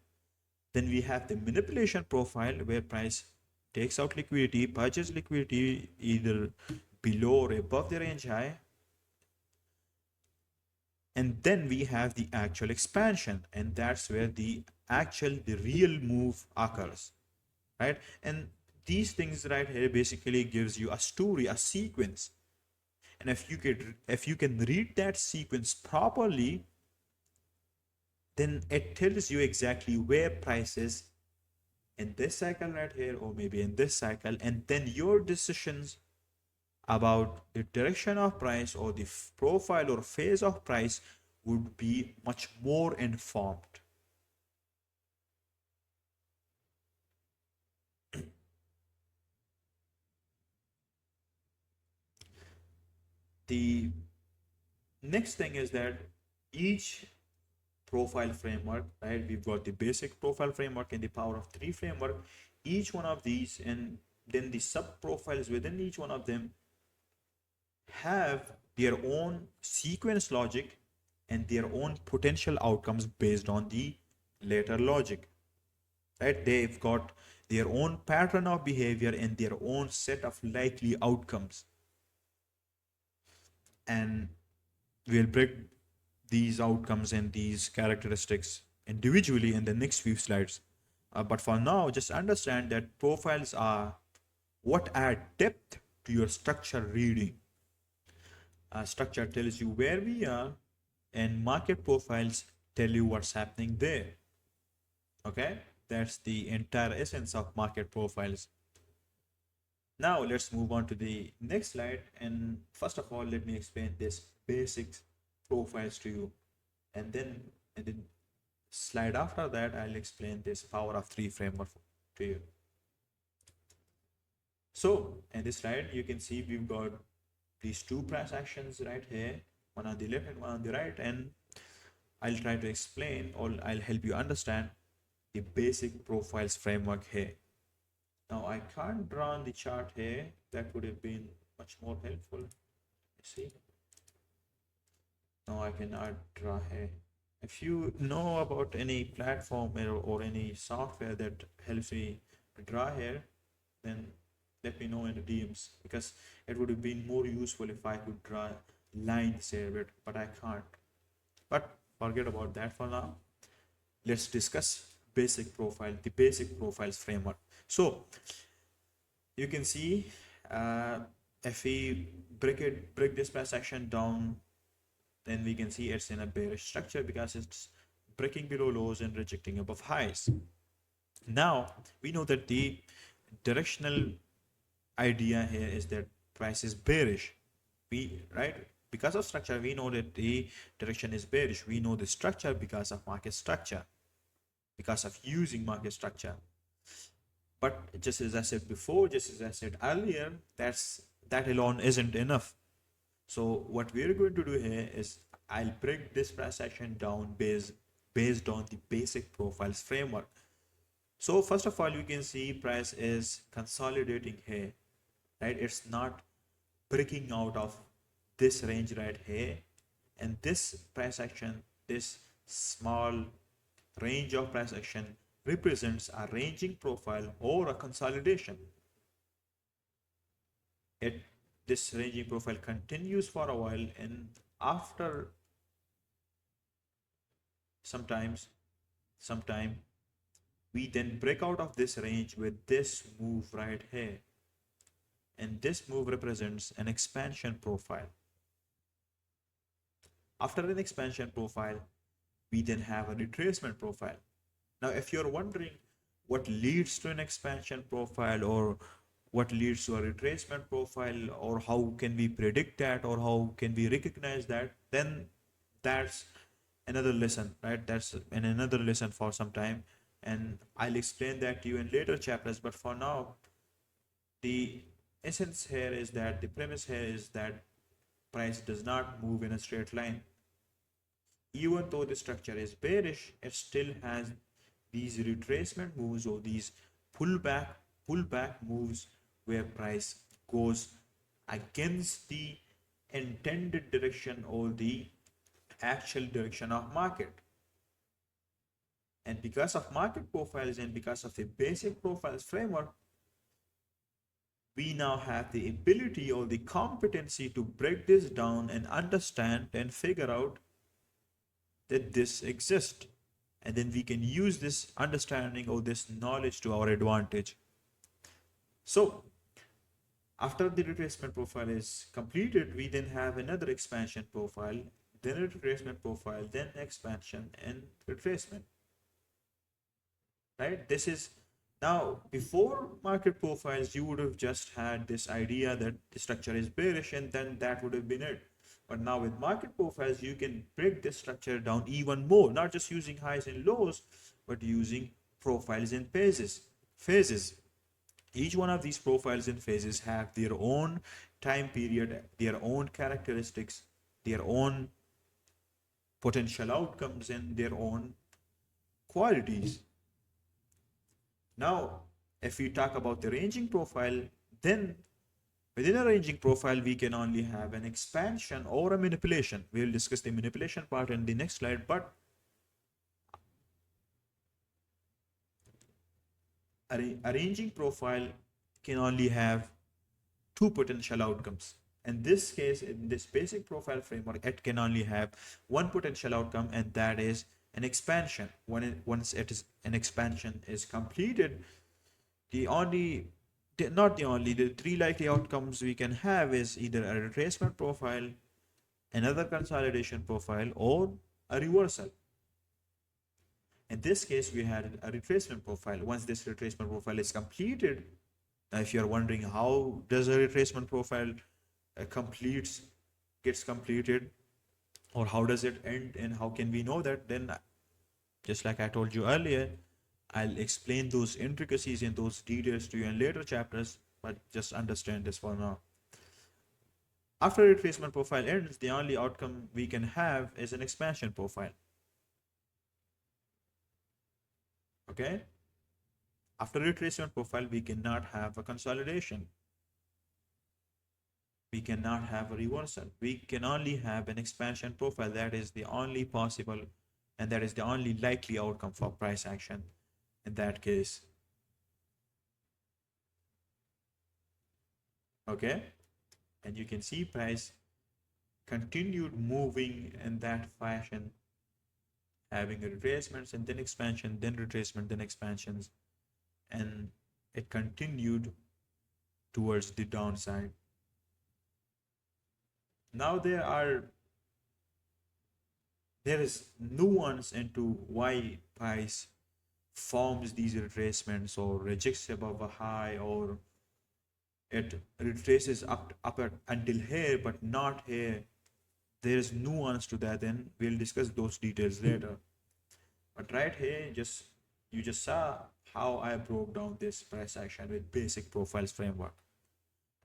Then we have the manipulation profile, where price takes out liquidity, purchase liquidity either below or above the range high. And then we have the actual expansion, and that's where the real move occurs, right? And these things right here basically gives you a story, a sequence. And if you can read that sequence properly, then it tells you exactly where price is in this cycle right here, or maybe in this cycle, and then your decisions about the direction of price or the profile or phase of price would be much more informed. The next thing is that each profile framework, right? We've got the basic profile framework and the power of three framework. Each one of these, and then the sub profiles within each one of them, have their own sequence logic and their own potential outcomes based on the later logic, right? They've got their own pattern of behavior and their own set of likely outcomes. And we'll break these outcomes and these characteristics individually in the next few slides. But for now, just understand that profiles are what add depth to your structure reading. Structure tells you where we are, and market profiles tell you what's happening there. Okay, that's the entire essence of market profiles. Now let's move on to the next slide, and first of all let me explain this basic profiles to you, and then in the slide after that I'll explain this power of three framework to you. So in this slide you can see we've got these two price actions right here, one on the left and one on the right, and I'll try to explain, or I'll help you understand the basic profiles framework here. Now I can't draw on the chart here, that would have been much more helpful. You see, now I cannot draw here. If you know about any platform or any software that helps me draw here, then let me know in the DMs, because it would have been more useful if I could draw lines here, but I can't. But forget about that for now. Let's discuss the basic profiles framework. So you can see, uh, if we break this price action down, then we can see it's in a bearish structure because it's breaking below lows and rejecting above highs. Now we know that the directional idea here is that price is bearish. We right, because of structure we know that the direction is bearish. We know the structure because of market structure, because of using market structure. But just as I said before, just as I said earlier, that alone isn't enough. So what we're going to do here is I'll break this price action down based on the basic profiles framework. So first of all, you can see price is consolidating here, right? It's not breaking out of this range right here, and this price action, this small range of price action represents a ranging profile or a consolidation. It This ranging profile continues for a while, and after sometimes sometime we then break out of this range with this move right here, and this move represents an expansion profile. After an expansion profile, we then have a retracement profile. Now if you're wondering what leads to an expansion profile, or what leads to a retracement profile, or how can we predict that, or how can we recognize that, then that's another lesson, right? That's another lesson for some time, and I'll explain that to you in later chapters. But for now, the essence here is that the premise here is that price does not move in a straight line. Even though the structure is bearish, it still has these retracement moves, or these pullback pullback moves, where price goes against the intended direction or the actual direction of market. And because of market profiles and because of the basic profiles framework, we now have the ability or the competency to break this down and understand and figure out that this exists. And then we can use this understanding or this knowledge to our advantage. So after the retracement profile is completed, we then have another expansion profile, then a retracement profile, then expansion and retracement. Right? This is now, before market profiles, you would have just had this idea that the structure is bearish, and then that would have been it. But now with market profiles, you can break this structure down even more, not just using highs and lows, but using profiles and phases. Each one of these profiles and phases have their own time period, their own characteristics, their own potential outcomes, and their own qualities. Now, if we talk about the ranging profile, then within a ranging profile, we can only have an expansion or a manipulation. We will discuss the manipulation part in the next slide, but a ranging profile can only have two potential outcomes. In this case, in this basic profile framework, it can only have one potential outcome, and that is an expansion. Once an expansion is completed, the only not the only the three likely outcomes we can have is either a retracement profile, another consolidation profile, or a reversal. In this case, we had a retracement profile. Once this retracement profile is completed, now if you're wondering how does a retracement profile completes gets completed, or how does it end, and how can we know that, then just like I told you earlier, I'll explain those intricacies and those details to you in later chapters, but just understand this for now. After retracement profile ends, the only outcome we can have is an expansion profile. Okay? After retracement profile, we cannot have a consolidation. We cannot have a reversal. We can only have an expansion profile. That is the only possible and that is the only likely outcome for price action in that case. Okay, and you can see price continued moving in that fashion, having retracements and then expansion, then retracement, then expansions, and it continued towards the downside. Now there is nuance into why price forms these retracements or rejects above a high, or it retraces until here but not here. There is nuance to that, and we'll discuss those details later. But right here, just you just saw how I broke down this price action with basic profiles framework.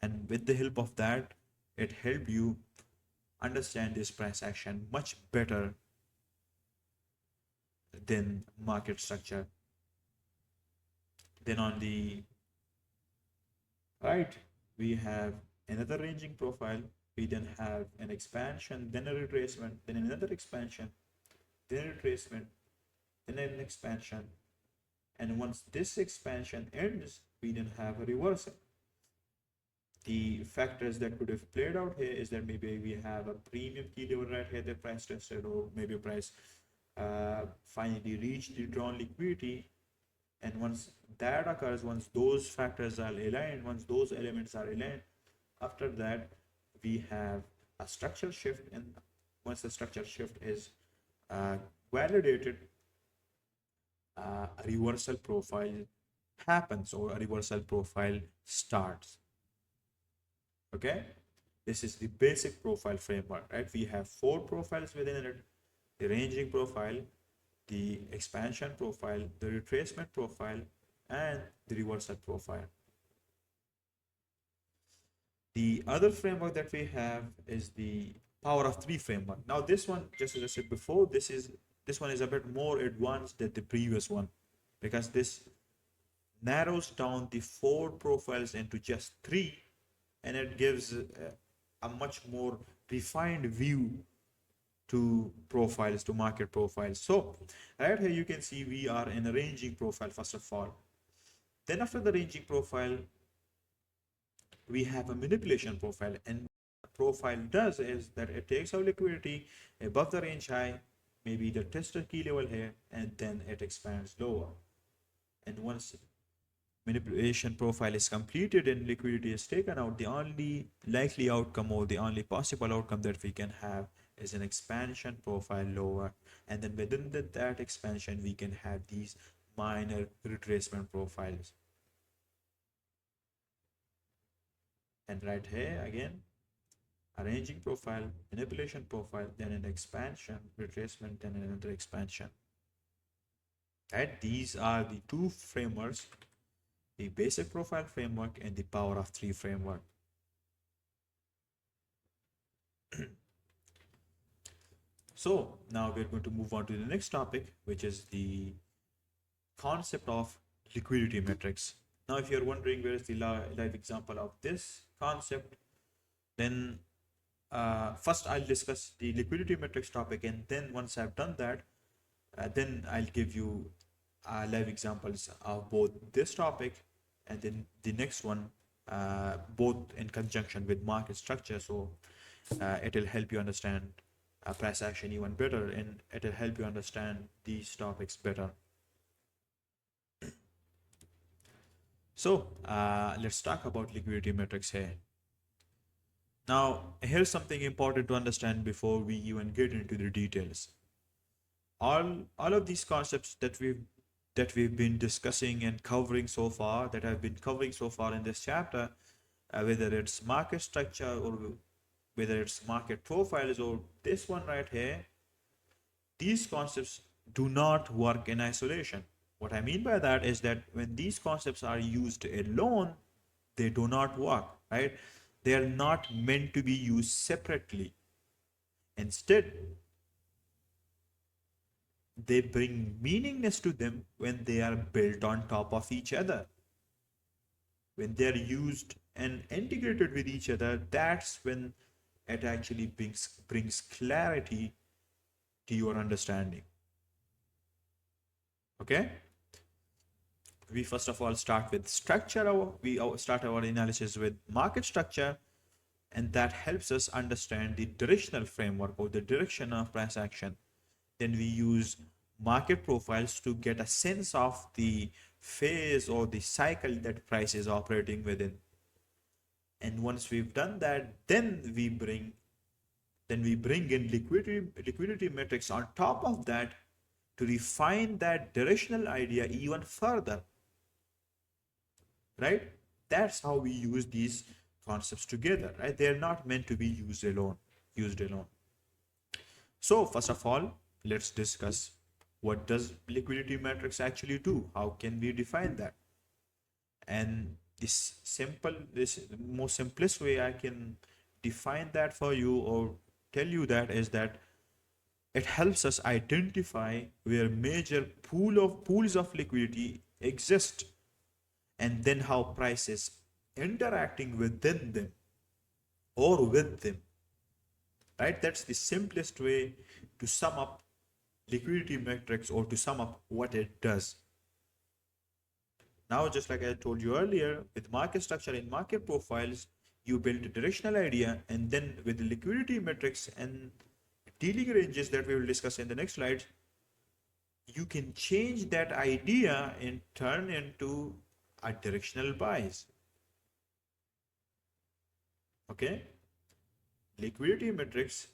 And with the help of that, it helped you understand this price action much better than market structure. Then on the right, we have another ranging profile. We then have an expansion, then a retracement, then another expansion, then a retracement, then an expansion. And once this expansion ends, we then have a reversal. The factors that could have played out here is that maybe we have a premium key level right here, the price tested, or maybe price finally reached the drawn liquidity. And once that occurs, once those factors are aligned, once those elements are aligned, after that we have a structure shift. And once the structure shift is validated, a reversal profile happens, or a reversal profile starts. Okay, this is the basic profile framework, right? We have 4 profiles within it: the ranging profile, the expansion profile, the retracement profile, and the reversal profile. The other framework that we have is the power of 3 framework. Now this one, just as I said before, this one is a bit more advanced than the previous one, because this narrows down the 4 profiles into just 3, and it gives a much more refined view to profiles, to market profiles. So right here you can see we are in a ranging profile first of all. Then after the ranging profile, we have a manipulation profile, and profile does is that it takes our liquidity above the range high, maybe the tested key level here, and then it expands lower. And once manipulation profile is completed and liquidity is taken out, the only likely outcome, or the only possible outcome that we can have, is an expansion profile lower. And then within that expansion, we can have these minor retracement profiles. And right here again, a ranging profile, manipulation profile, then an expansion, retracement, then another expansion. Right? These are the 2 frameworks: the basic profile framework and the power of 3 framework. So now we're going to move on to the next topic, which is the concept of liquidity metrics. Now, if you're wondering where is the live example of this concept, then first I'll discuss the liquidity metrics topic, and then once I've done that, then I'll give you live examples of both this topic and then the next one, both in conjunction with market structure. So it'll help you understand price action even better, and it'll help you understand these topics better. So let's talk about liquidity metrics here. Now, here's something important to understand before we even get into the details. All of these concepts that we've been discussing and covering so far, that I've been covering so far in this chapter, whether it's market structure or whether it's market profiles or this one right here, these concepts do not work in isolation. What I mean by that is that when these concepts are used alone, they do not work, right? They are not meant to be used separately. Instead, they bring meaningness to them when they are built on top of each other. When they are used and integrated with each other, that's when it actually brings clarity to your understanding. Okay, we first of all start with structure. We start our analysis with market structure, and that helps us understand the directional framework or the direction of price action. Then we use market profiles to get a sense of the phase or the cycle that price is operating within. And once we've done that, then we bring in liquidity metrics on top of that to refine that directional idea even further, right? That's how we use these concepts together, right? They're not meant to be used alone. So first of all, let's discuss, what does liquidity metrics actually do? How can we define that? And this most simplest way I can define that for you or tell you that is that it helps us identify where major pools of liquidity exist, and then how prices interacting within them or with them, right? That's the simplest way to sum up liquidity metrics or to sum up what it does. Now, just like I told you earlier, with market structure and market profiles, you build a directional idea, and then with the liquidity metrics and dealing ranges that we will discuss in the next slide, you can change that idea and turn into a directional bias. Okay? Liquidity metrics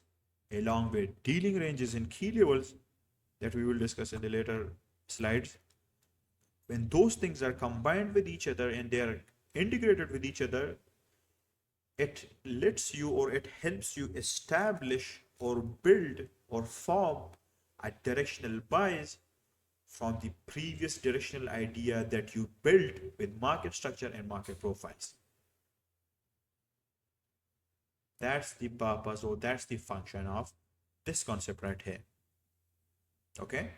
along with dealing ranges and key levels that we will discuss in the later slides, when those things are combined with each other and they are integrated with each other, it lets you or it helps you establish or build or form a directional bias from the previous directional idea that you built with market structure and market profiles. That's the purpose or that's the function of this concept right here. Okay.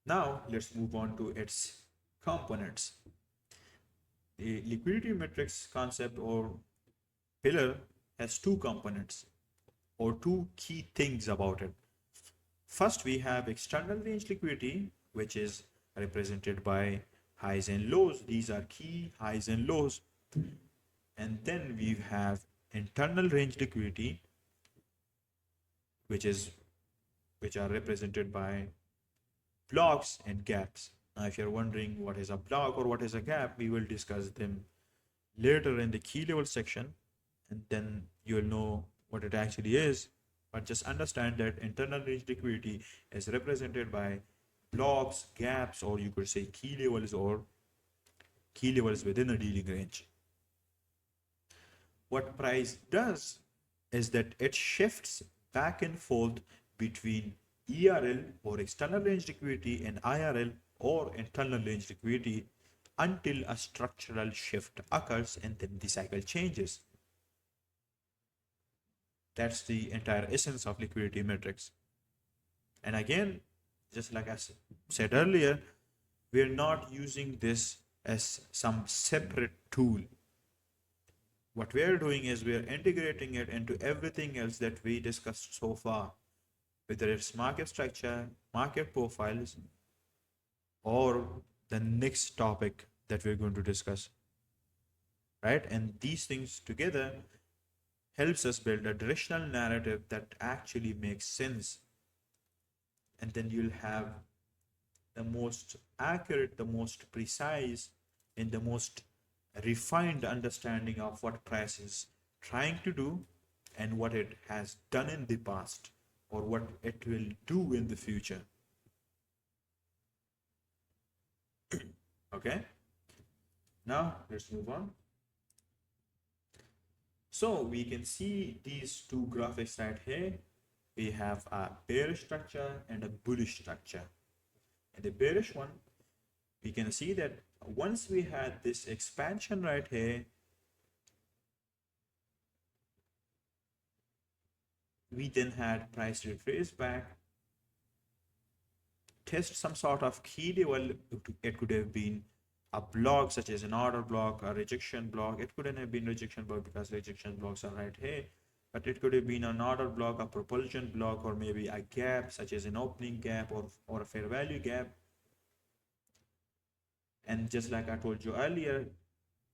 Now let's move on to its components. The liquidity metrics concept or pillar has two components or two key things about it. First, we have external range liquidity, which is represented by highs and lows. These are key highs and lows. And then we have internal range liquidity, which are represented by blocks and gaps. Now, if you're wondering what is a block or what is a gap, we will discuss them later in the key level section, and then you'll know what it actually is. But just understand that internal range liquidity is represented by blocks, gaps, or you could say key levels or key levels within a dealing range. What price does is that it shifts back and forth between ERL or external range liquidity and IRL or internal range liquidity until a structural shift occurs and then the cycle changes. That's the entire essence of liquidity metrics. And again, just like I said earlier, we're not using this as some separate tool. What we're doing is we're integrating it into everything else that we discussed so far, whether it's market structure, market profiles, or the next topic that we're going to discuss, right? And these things together helps us build a directional narrative that actually makes sense. And then you'll have the most accurate, the most precise, and the most refined understanding of what price is trying to do and what it has done in the past or what it will do in the future. Okay, now let's move on. So we can see these two graphics right here. We have a bearish structure and a bullish structure. In the bearish one, we can see that once we had this expansion right here, we then had price retrace back, test some sort of key level. It could have been a block such as an order block, a rejection block. It couldn't have been rejection block because rejection blocks are right here. but it could have been an order block, a propulsion block, or maybe a gap, such as an opening gap or a fair value gap. And just like I told you earlier,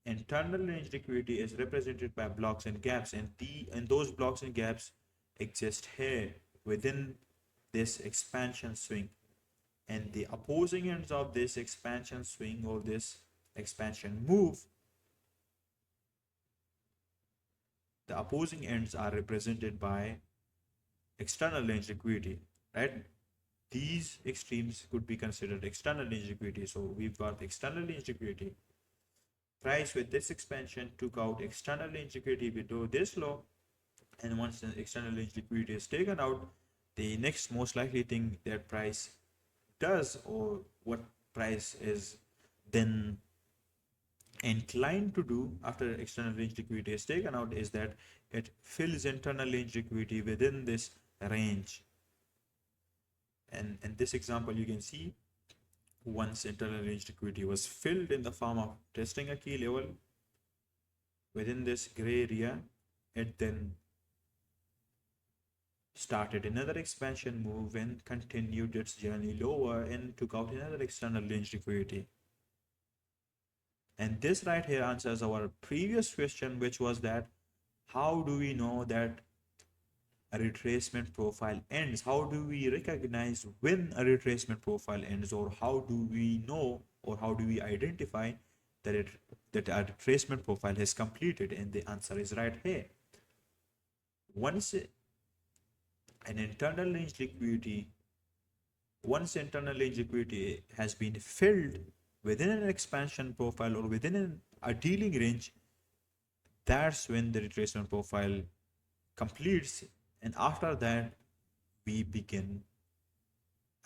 internal range liquidity is represented by blocks and gaps, and those blocks and gaps exist here within this expansion swing. And the opposing ends of this expansion swing or this expansion move, the opposing ends are represented by external range liquidity, right? These extremes could be considered external range liquidity. So we've got external range liquidity. Price with this expansion took out external range liquidity below this low, and once the external range liquidity is taken out, the next most likely thing that price does, or what price is then inclined to do after external range liquidity is taken out, is that it fills internal range liquidity within this range. And in this example, you can see once internal range liquidity was filled in the form of testing a key level within this gray area, it then started another expansion move and continued its journey lower and took out another external range liquidity. And this right here answers our previous question, which was that how do we know that a retracement profile ends? How do we recognize when a retracement profile ends, or how do we know, or how do we identify that that a retracement profile has completed? And the answer is right here. Once an internal range liquidity, once internal range liquidity has been filled within an expansion profile or within a dealing range, that's when the retracement profile completes, and after that we begin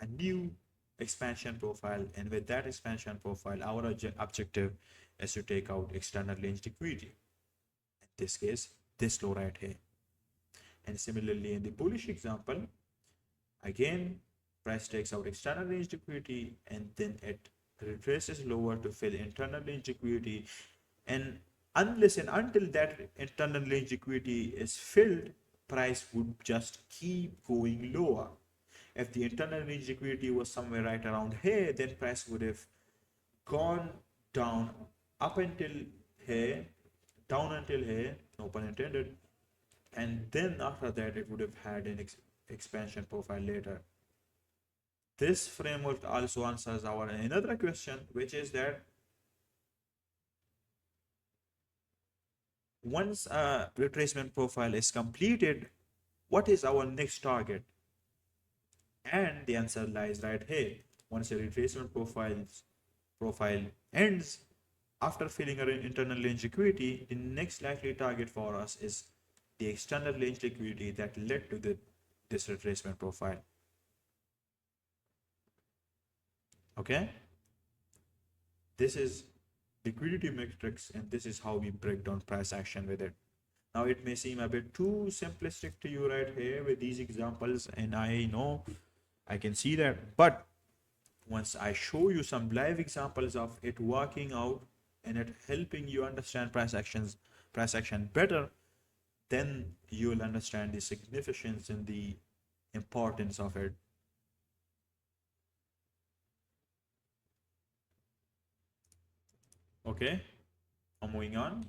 a new expansion profile, and with that expansion profile our objective is to take out external range liquidity, in this case this low right here. And similarly in the bullish example, again price takes out external range liquidity and then it retraces lower to fill internal range liquidity, and unless and until that internal range liquidity is filled, price would just keep going lower. If the internal range liquidity was somewhere right around here, then price would have gone down up until here, down until here, no pun intended, and then after that it would have had an expansion profile later. This framework also answers our another question, which is that once a retracement profile is completed, what is our next target? And the answer lies right here. Once a retracement profile ends, after filling our internal range liquidity, the next likely target for us is the external range liquidity that led to this retracement profile. Okay? This is liquidity matrix, and this is how we break down price action with it. Now it may seem a bit too simplistic to you right here with these examples, and I know I can see that, but once I show you some live examples of it working out and it helping you understand price action better, then you will understand the significance and the importance of it. Okay, I'm moving on.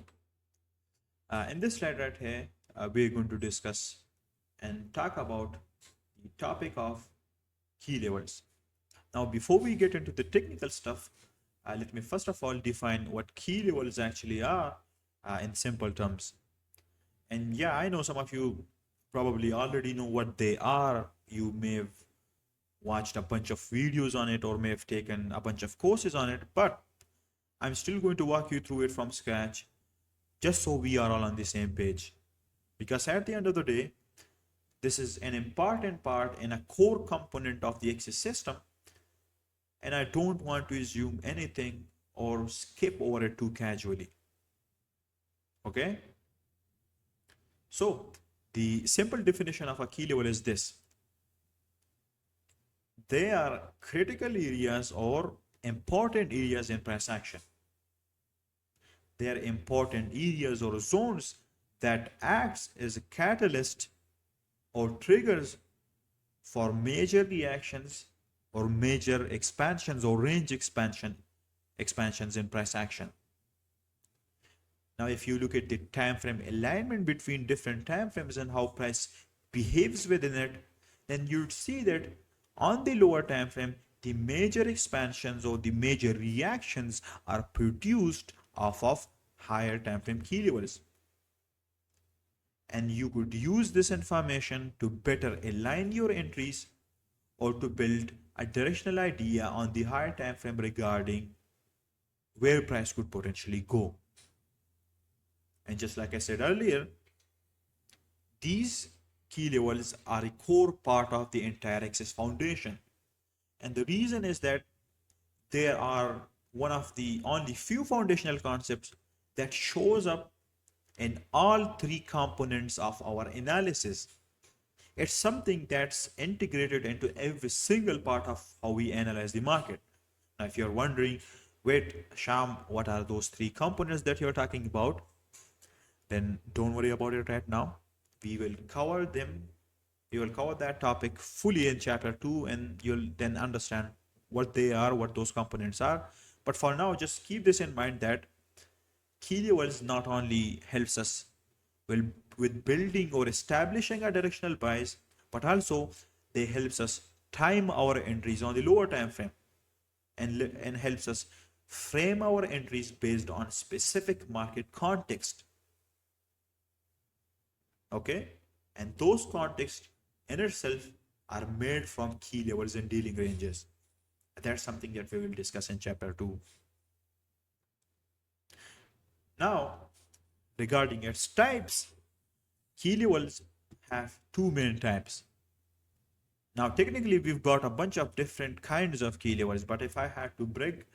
In this slide right here, we're going to discuss and talk about the topic of key levels. Now, before we get into the technical stuff, let me first of all define what key levels actually are in simple terms. And yeah, I know some of you probably already know what they are. You may have watched a bunch of videos on it or may have taken a bunch of courses on it, but I'm still going to walk you through it from scratch just so we are all on the same page. Because at the end of the day, this is an important part and a core component of the Axis system, and I don't want to assume anything or skip over it too casually. Okay? So, the simple definition of a key level is this. They are critical areas or important areas in price action. They are important areas or zones that acts as a catalyst or triggers for major reactions or major expansions or range expansions in price action. Now, if you look at the time frame alignment between different time frames and how price behaves within it, then you'd see that on the lower time frame, the major expansions or the major reactions are produced off of higher time frame key levels. And you could use this information to better align your entries or to build a directional idea on the higher time frame regarding where price could potentially go. And just like I said earlier, these key levels are a core part of the entire Access Foundation. And the reason is that they are one of the only few foundational concepts that shows up in all three components of our analysis. It's something that's integrated into every single part of how we analyze the market. Now, if you're wondering, wait, Sham, what are those three components that you're talking about? Then don't worry about it right now. We will cover them. We will cover that topic fully in chapter 2, and you'll then understand what they are, what those components are. But for now, just keep this in mind that key levels not only helps us with building or establishing a directional price, but also they helps us time our entries on the lower time frame and helps us frame our entries based on specific market context. Okay, and those contexts in itself are made from key levels and dealing ranges. That's something that we will discuss in chapter 2. Now, regarding its types, key levels have two main types. Now, technically, we've got a bunch of different kinds of key levels, but if I had to break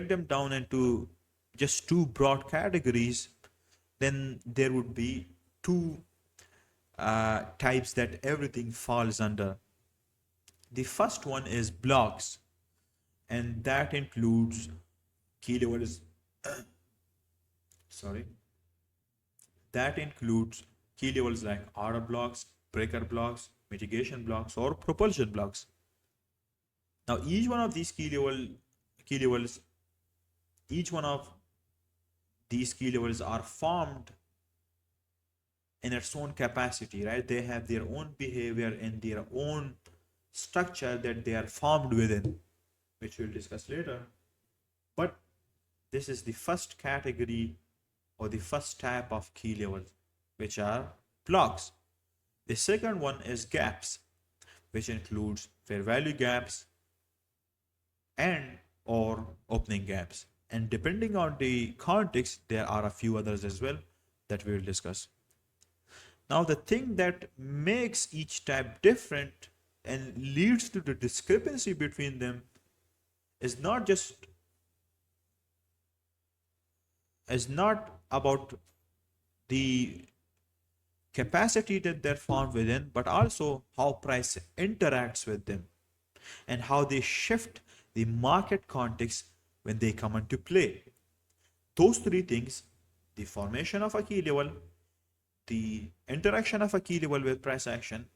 them down into just two broad categories, then there would be two types that everything falls under. The first one is blocks, and that includes key levels. Sorry, that includes key levels like order blocks, breaker blocks, mitigation blocks, or propulsion blocks. Now, each one of these key levels, each one of these key levels are formed in its own capacity, right? They have their own behavior and their own structure that they are formed within, which we'll discuss later. But this is the first category or the first type of key levels, which are blocks. The second one is gaps, which includes fair value gaps and or opening gaps. And depending on the context, there are a few others as well that we will discuss. Now, the thing that makes each type different and leads to the discrepancy between them is not about the capacity that they're formed within, but also how price interacts with them and how they shift the market context when they come into play. Those three things, the formation of a key level, the interaction of a key level with price action,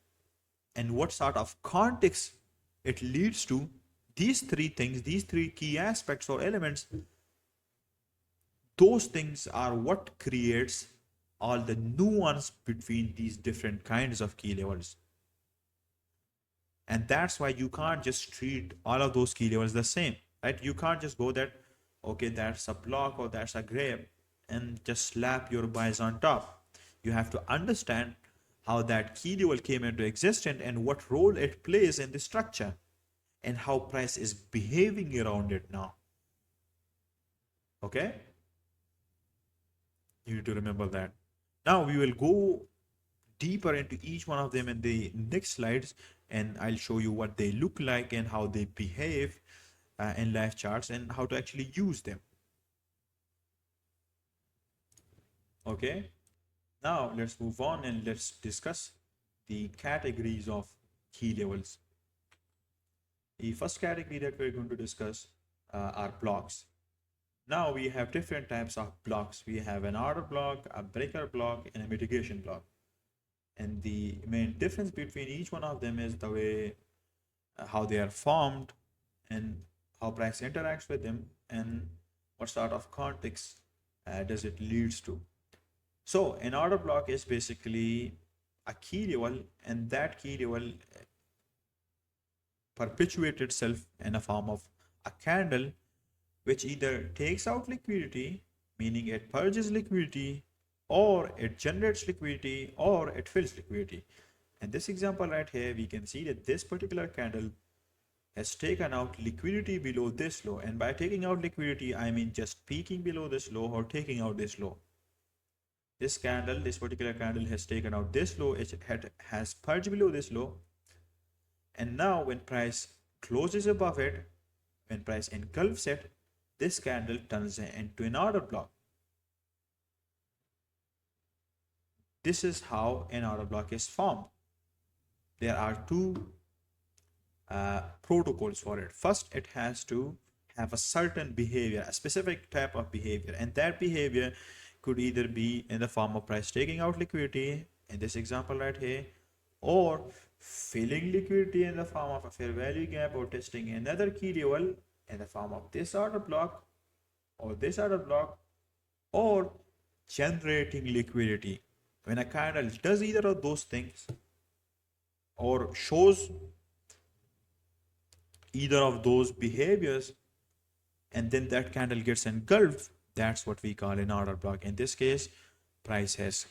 and what sort of context it leads to, these three things, these three key aspects or elements, those things are what creates all the nuance between these different kinds of key levels. And that's why you can't just treat all of those key levels the same, right? You can't just go that, okay, that's a block or that's a grab and just slap your buys on top. You have to understand how that key level came into existence and what role it plays in the structure and how price is behaving around it now. Okay? You need to remember that. Now we will go deeper into each one of them in the next slides, and I'll show you what they look like and how they behave in live charts and how to actually use them. Okay, now let's move on and let's discuss the categories of key levels. The first category that we're going to discuss are blocks. Now we have different types of blocks. We have an order block, a breaker block, and a mitigation block. And the main difference between each one of them is the way how they are formed and how price interacts with them and what sort of context does it leads to. So an order block is basically a key level, and that key level perpetuates itself in a form of a candle which either takes out liquidity, meaning it purges liquidity, or it generates liquidity, or it fills liquidity. In this example right here, we can see that this particular candle has taken out liquidity below this low. And by taking out liquidity, I mean just peaking below this low or taking out this low. This particular candle has taken out this low, it has purged below this low. And now when price closes above it, when price engulfs it, this candle turns into an order block. This is how an order block is formed. There are two protocols for it. First, it has to have a certain behavior, a specific type of behavior, and that behavior could either be in the form of price taking out liquidity in this example right here, or filling liquidity in the form of a fair value gap, or testing another key level in the form of this order block or this order block, or generating liquidity. When a candle does either of those things or shows either of those behaviors and then that candle gets engulfed, that's what we call an order block. In this case, price has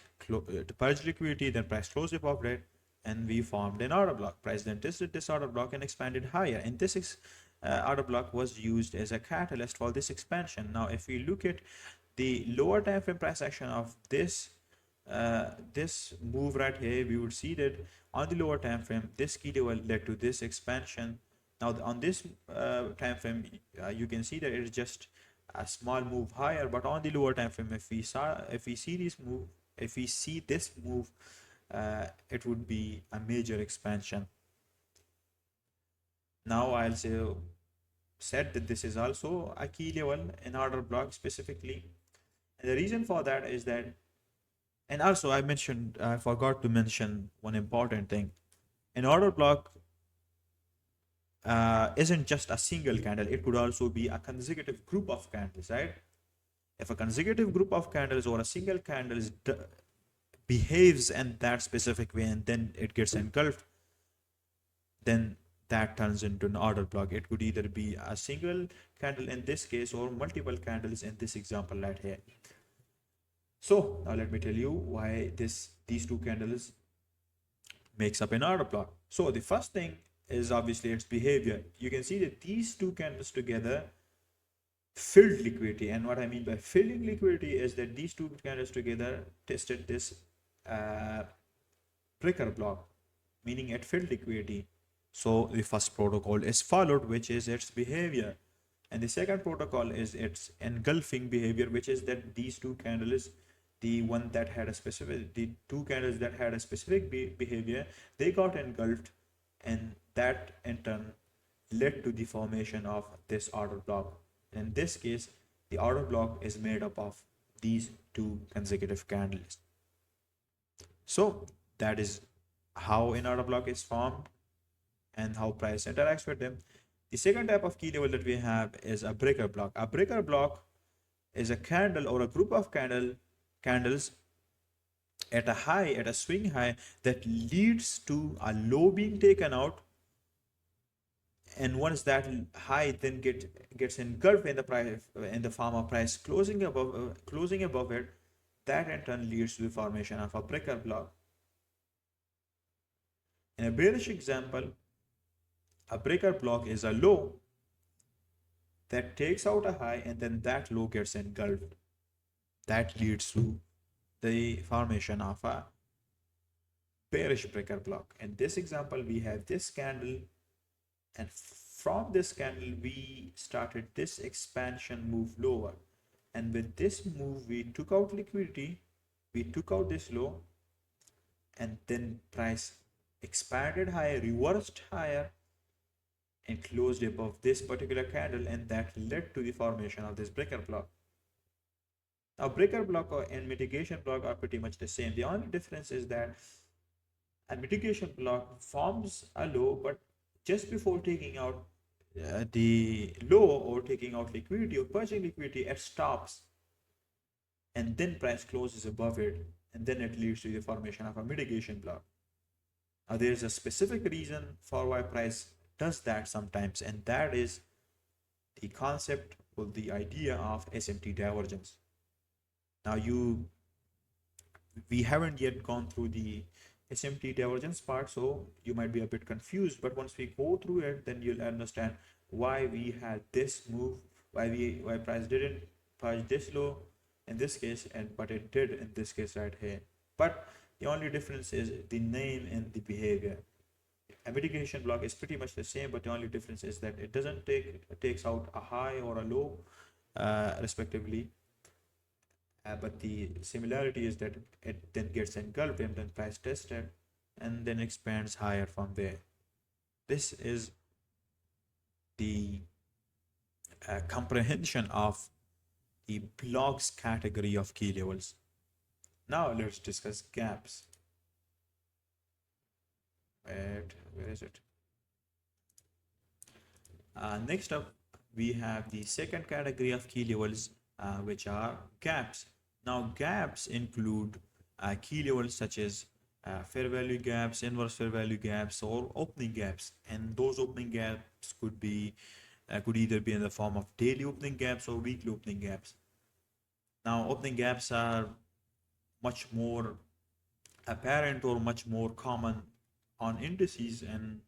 purged liquidity, then price closed above it, and we formed an order block. Price then tested this order block and expanded higher, and this order block was used as a catalyst for this expansion. Now if we look at the lower time frame price action of this move right here, we would see that on the lower time frame this key level led to this expansion. Now on this time frame, you can see that it is just a small move higher, but on the lower time frame, if we see this move, it would be a major expansion. Now I'll said that this is also a key level in order block specifically, and the reason for that is that, and also I forgot to mention one important thing. An order block isn't just a single candle, it could also be a consecutive group of candles, right? If a consecutive group of candles or a single candle behaves in that specific way and then it gets engulfed, then that turns into an order block. It could either be a single candle in this case or multiple candles in this example right here. So now let me tell you why these two candles makes up an order block. So the first thing is obviously its behavior. You can see that these two candles together filled liquidity, and what I mean by filling liquidity is that these two candles together tested this breaker block, meaning it filled liquidity. So the first protocol is followed, which is its behavior, and the second protocol is its engulfing behavior, which is that these two candles, the two candles that had a specific behavior, they got engulfed, and that in turn led to the formation of this order block. In this case, the order block is made up of these two consecutive candles. So that is how an order block is formed and how price interacts with them. The second type of key level that we have is a breaker block. A breaker block is a candle or a group of candles at a swing high that leads to a low being taken out, and once that high then gets engulfed in the price in the form of price closing above it, that in turn leads to the formation of a breaker block. In a bearish example, a breaker block is a low that takes out a high and then that low gets engulfed. That leads to the formation of a bearish breaker block. In this example, we have this candle, and from this candle we started this expansion move lower, and with this move we took out liquidity, we took out this low, and then price expanded higher, reversed higher, and closed above this particular candle, and that led to the formation of this breaker block. Now, breaker block and mitigation block are pretty much the same. The only difference is that a mitigation block forms a low, but just before taking out the low or taking out liquidity or purging liquidity, it stops and then price closes above it, and then it leads to the formation of a mitigation block. Now, there is a specific reason for why price does that sometimes, and that is the concept or the idea of SMT divergence. Now, we haven't yet gone through the SMT divergence part, so you might be a bit confused. But once we go through it, then you'll understand why we had this move, why price didn't purge this low in this case, and but it did in this case right here. But the only difference is the name and the behavior. A mitigation block is pretty much the same, but the only difference is that it doesn't takes out a high or a low, respectively. But the similarity is that it then gets engulfed and then price tested and then expands higher from there. This is the comprehension of the blocks category of key levels. Now let's discuss gaps. Where is it? Next up, we have the second category of key levels, which are gaps. Now, gaps include key levels such as fair value gaps, inverse fair value gaps, or opening gaps. And those opening gaps could either be in the form of daily opening gaps or weekly opening gaps. Now, opening gaps are much more apparent or much more common on indices, and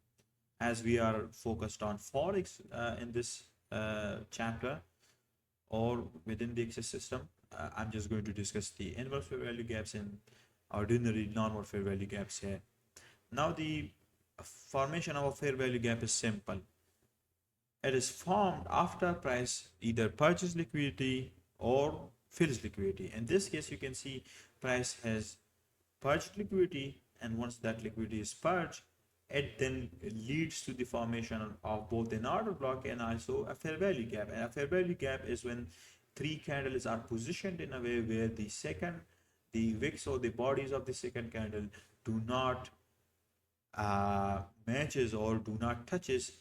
as we are focused on forex in this chapter or within the access system, I'm just going to discuss the inverse fair value gaps and ordinary non fair value gaps here. Now, the formation of a fair value gap is simple. It is formed after price either purchases liquidity or fills liquidity. In this case, you can see price has purged liquidity, and once that liquidity is purged, it then leads to the formation of both an order block and also a fair value gap. And a fair value gap is when three candles are positioned in a way where the wicks or the bodies of the second candle do not matches or do not touches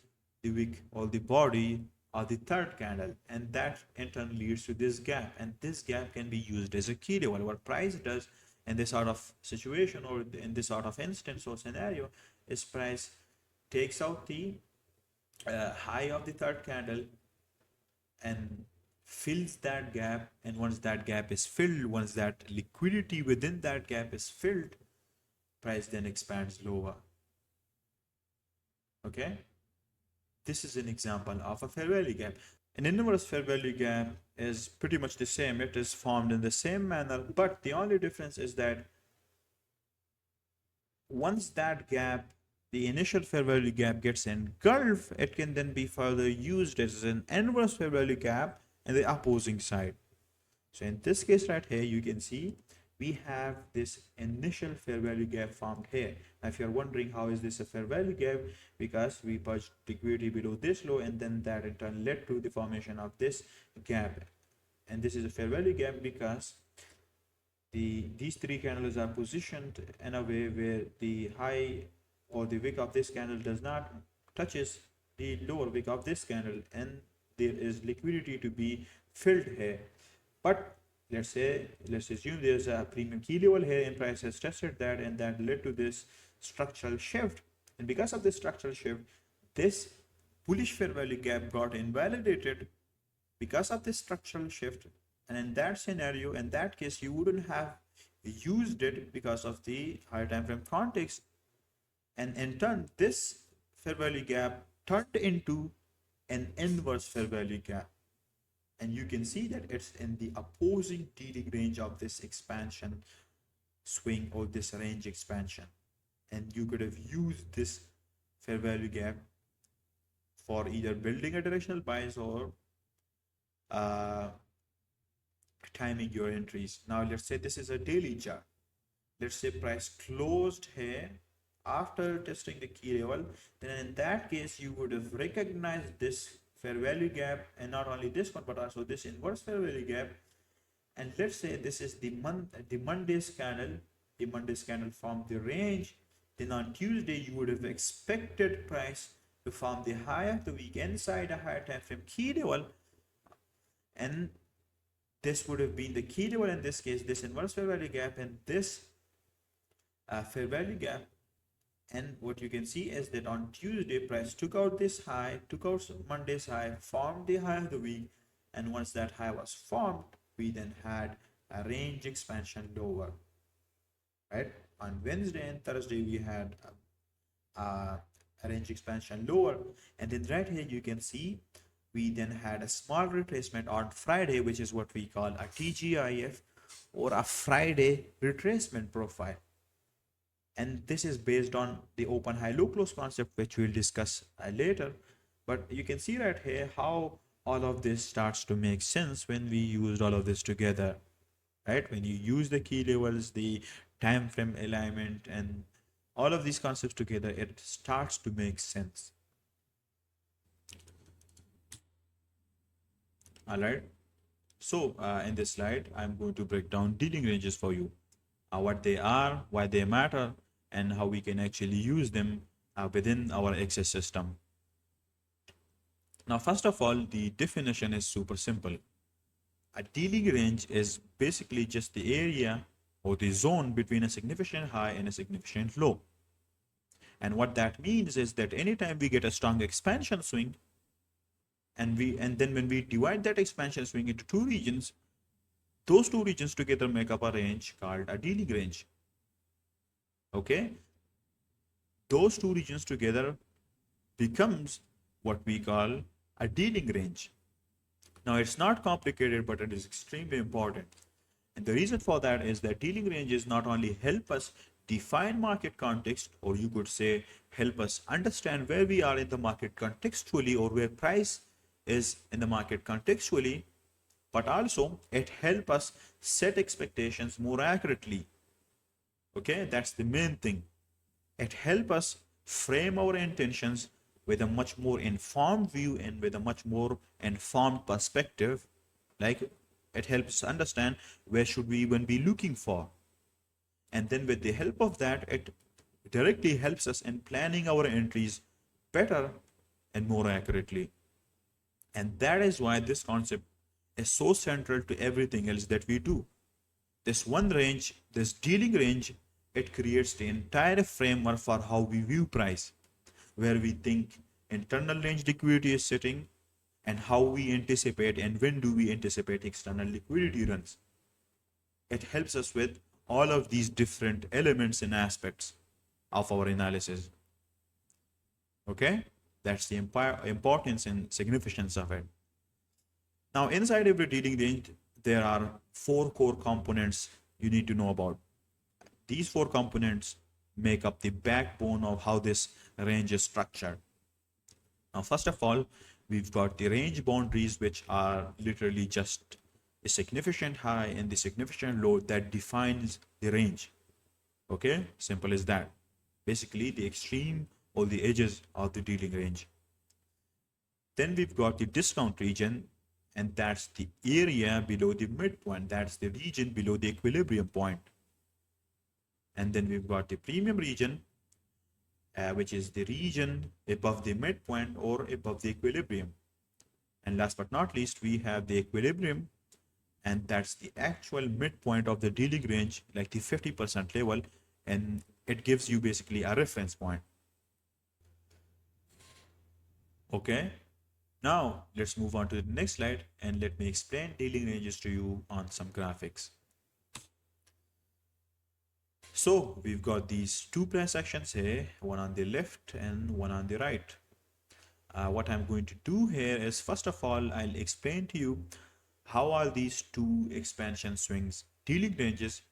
the wick or the body of the third candle, and that in turn leads to this gap, and this gap can be used as a key level. What price does in this sort of situation or in this sort of instance or scenario is price takes out the high of the third candle and fills that gap, and once that gap is filled, once that liquidity within that gap is filled, price then expands lower. Okay, this is an example of a fair value gap. An inverse fair value gap is pretty much the same. It is formed in the same manner, but the only difference is that once that gap, the initial fair value gap, gets engulfed, it can then be further used as an inverse fair value gap in the opposing side. So in this case right here, you can see we have this initial fair value gap formed here. Now, if you're wondering how is this a fair value gap, because we purged liquidity below this low, and then that in turn led to the formation of this gap. And this is a fair value gap because these three candles are positioned in a way where the high or the wick of this candle does not touches the lower wick of this candle, and there is liquidity to be filled here. But let's assume there's a premium key level here and price has tested that, and that led to this structural shift. And because of this structural shift, this bullish fair value gap got invalidated because of this structural shift. And in that scenario, in that case, you wouldn't have used it because of the higher time frame context. And in turn, this fair value gap turned into an inverse fair value gap. And you can see that it's in the opposing dealing range of this expansion swing or this range expansion. And you could have used this fair value gap for either building a directional bias or timing your entries. Now let's say this is a daily chart. Let's say price closed here after testing the key level, then in that case you would have recognized this fair value gap, and not only this one but also this inverse fair value gap. And let's say this is the Monday's candle. The Monday's candle formed the range. Then on Tuesday you would have expected price to form the high of the week inside a higher time frame key level, and this would have been the key level in this case, this inverse fair value gap and this fair value gap. And what you can see is that on Tuesday price took out this high, took out Monday's high, formed the high of the week, and once that high was formed, we then had a range expansion lower, right? On Wednesday and Thursday we had a range expansion lower, and then right here you can see we then had a small retracement on Friday, which is what we call a TGIF, or a Friday retracement profile. And this is based on the open high low close concept, which we'll discuss later. But you can see right here how all of this starts to make sense when we used all of this together, right? When you use the key levels, the time frame alignment, and all of these concepts together, it starts to make sense. All right. So in this slide, I'm going to break down dealing ranges for you, what they are, why they matter, and how we can actually use them within our access system. Now, first of all, the definition is super simple. A dealing range is basically just the area or the zone between a significant high and a significant low. And what that means is that anytime we get a strong expansion swing, and then when we divide that expansion swing into two regions, those two regions together make up a range called a dealing range. Okay, those two regions together becomes what we call a dealing range. Now it's not complicated, but it is extremely important. And the reason for that is that dealing ranges not only help us define market context, or you could say help us understand where we are in the market contextually, or where price is in the market contextually, but also it helps us set expectations more accurately. Okay, that's the main thing. It helps us frame our intentions with a much more informed view and with a much more informed perspective. Like, it helps us understand where should we even be looking for. And then with the help of that, it directly helps us in planning our entries better and more accurately. And that is why this concept is so central to everything else that we do. This one range, this dealing range, it creates the entire framework for how we view price, where we think internal range liquidity is sitting, and how we anticipate and when do we anticipate external liquidity runs. It helps us with all of these different elements and aspects of our analysis. Okay, that's the importance and significance of it. Now, inside every dealing range, there are four core components you need to know about. These four components make up the backbone of how this range is structured. Now, first of all, we've got the range boundaries, which are literally just a significant high and the significant low that defines the range. Okay, simple as that. Basically, the extreme or the edges of the dealing range. Then we've got the discount region, and that's the area below the midpoint. That's the region below the equilibrium point. And then we've got the premium region, which is the region above the midpoint or above the equilibrium. And last but not least, we have the equilibrium, and that's the actual midpoint of the dealing range, like the 50% level, and it gives you basically a reference point. Okay, now let's move on to the next slide, and let me explain dealing ranges to you on some graphics. So we've got these two price actions here, one on the left and one on the right. What I'm going to do here is, first of all, I'll explain to you how are these two expansion swings dealing ranges,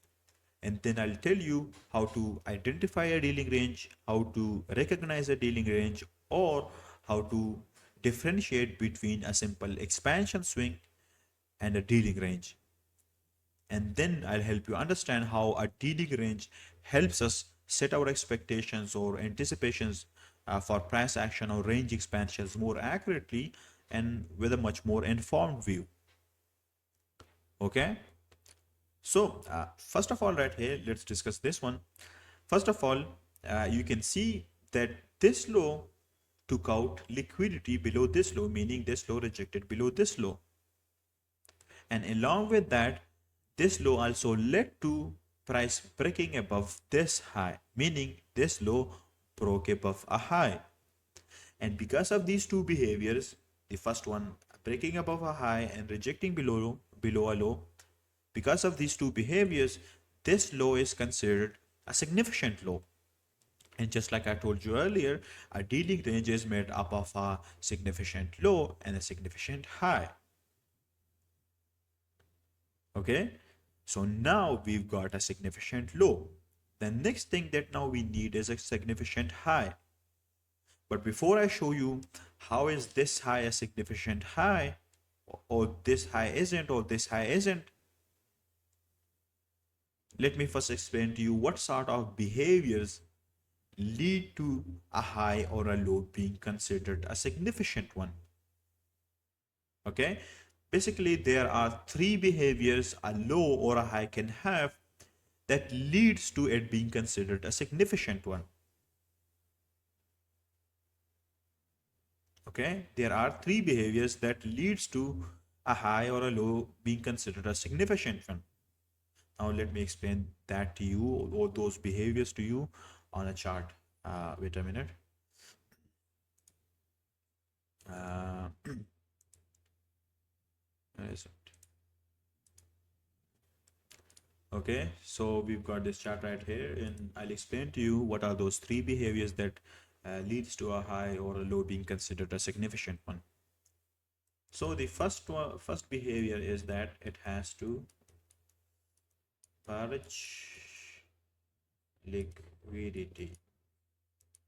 and then I'll tell you how to identify a dealing range, how to recognize a dealing range, or how to differentiate between a simple expansion swing and a dealing range. And then I'll help you understand how a dealing range helps us set our expectations or anticipations for price action or range expansions more accurately and with a much more informed view. Okay, so first of all, right here, let's discuss this one. First of all, you can see that this low took out liquidity below this low, meaning this low rejected below this low. And along with that, this low also led to price breaking above this high, meaning this low broke above a high. And because of these two behaviors, the first one breaking above a high and rejecting below a low, because of these two behaviors, this low is considered a significant low. And just like I told you earlier, a dealing range is made up of a significant low and a significant high. Okay, so now we've got a significant low. The next thing that now we need is a significant high. But before I show you how is this high a significant high, or this high isn't, or this high isn't, let me first explain to you what sort of behaviors lead to a high or a low being considered a significant one. Okay, basically there are three behaviors a low or a high can have that leads to it being considered a significant one. Okay, there are three behaviors that leads to a high or a low being considered a significant one. Now let me explain that to you, or those behaviors to you on a chart. Wait a minute. Where is it? Okay, so we've got this chart right here, and I'll explain to you what are those three behaviors that leads to a high or a low being considered a significant one. So the first behavior is that it has to purge liquidity.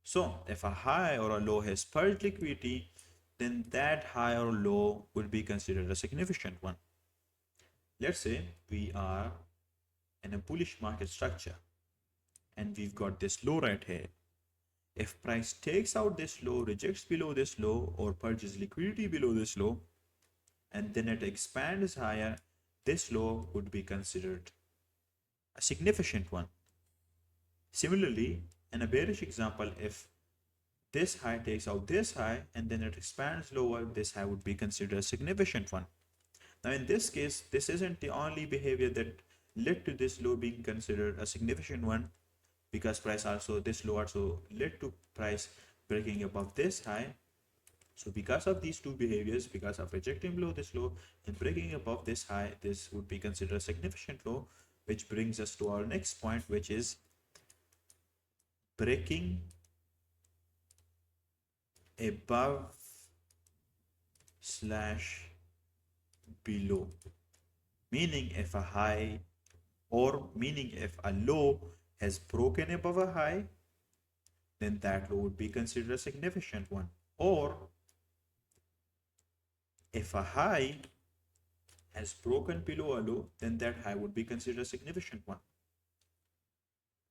So if a high or a low has purged liquidity, then that high or low would be considered a significant one. Let's say we are in a bullish market structure and we've got this low right here. If price takes out this low, rejects below this low, or purges liquidity below this low, and then it expands higher, this low would be considered a significant one. Similarly, in a bearish example, if this high takes out this high and then it expands lower, this high would be considered a significant one. Now in this case, this isn't the only behavior that led to this low being considered a significant one, because this low also led to price breaking above this high. So because of these two behaviors, because of rejecting below this low and breaking above this high, this would be considered a significant low, which brings us to our next point, which is breaking above slash below, meaning if a high, or meaning if a low has broken above a high, then that low would be considered a significant one. Or if a high has broken below a low, then that high would be considered a significant one.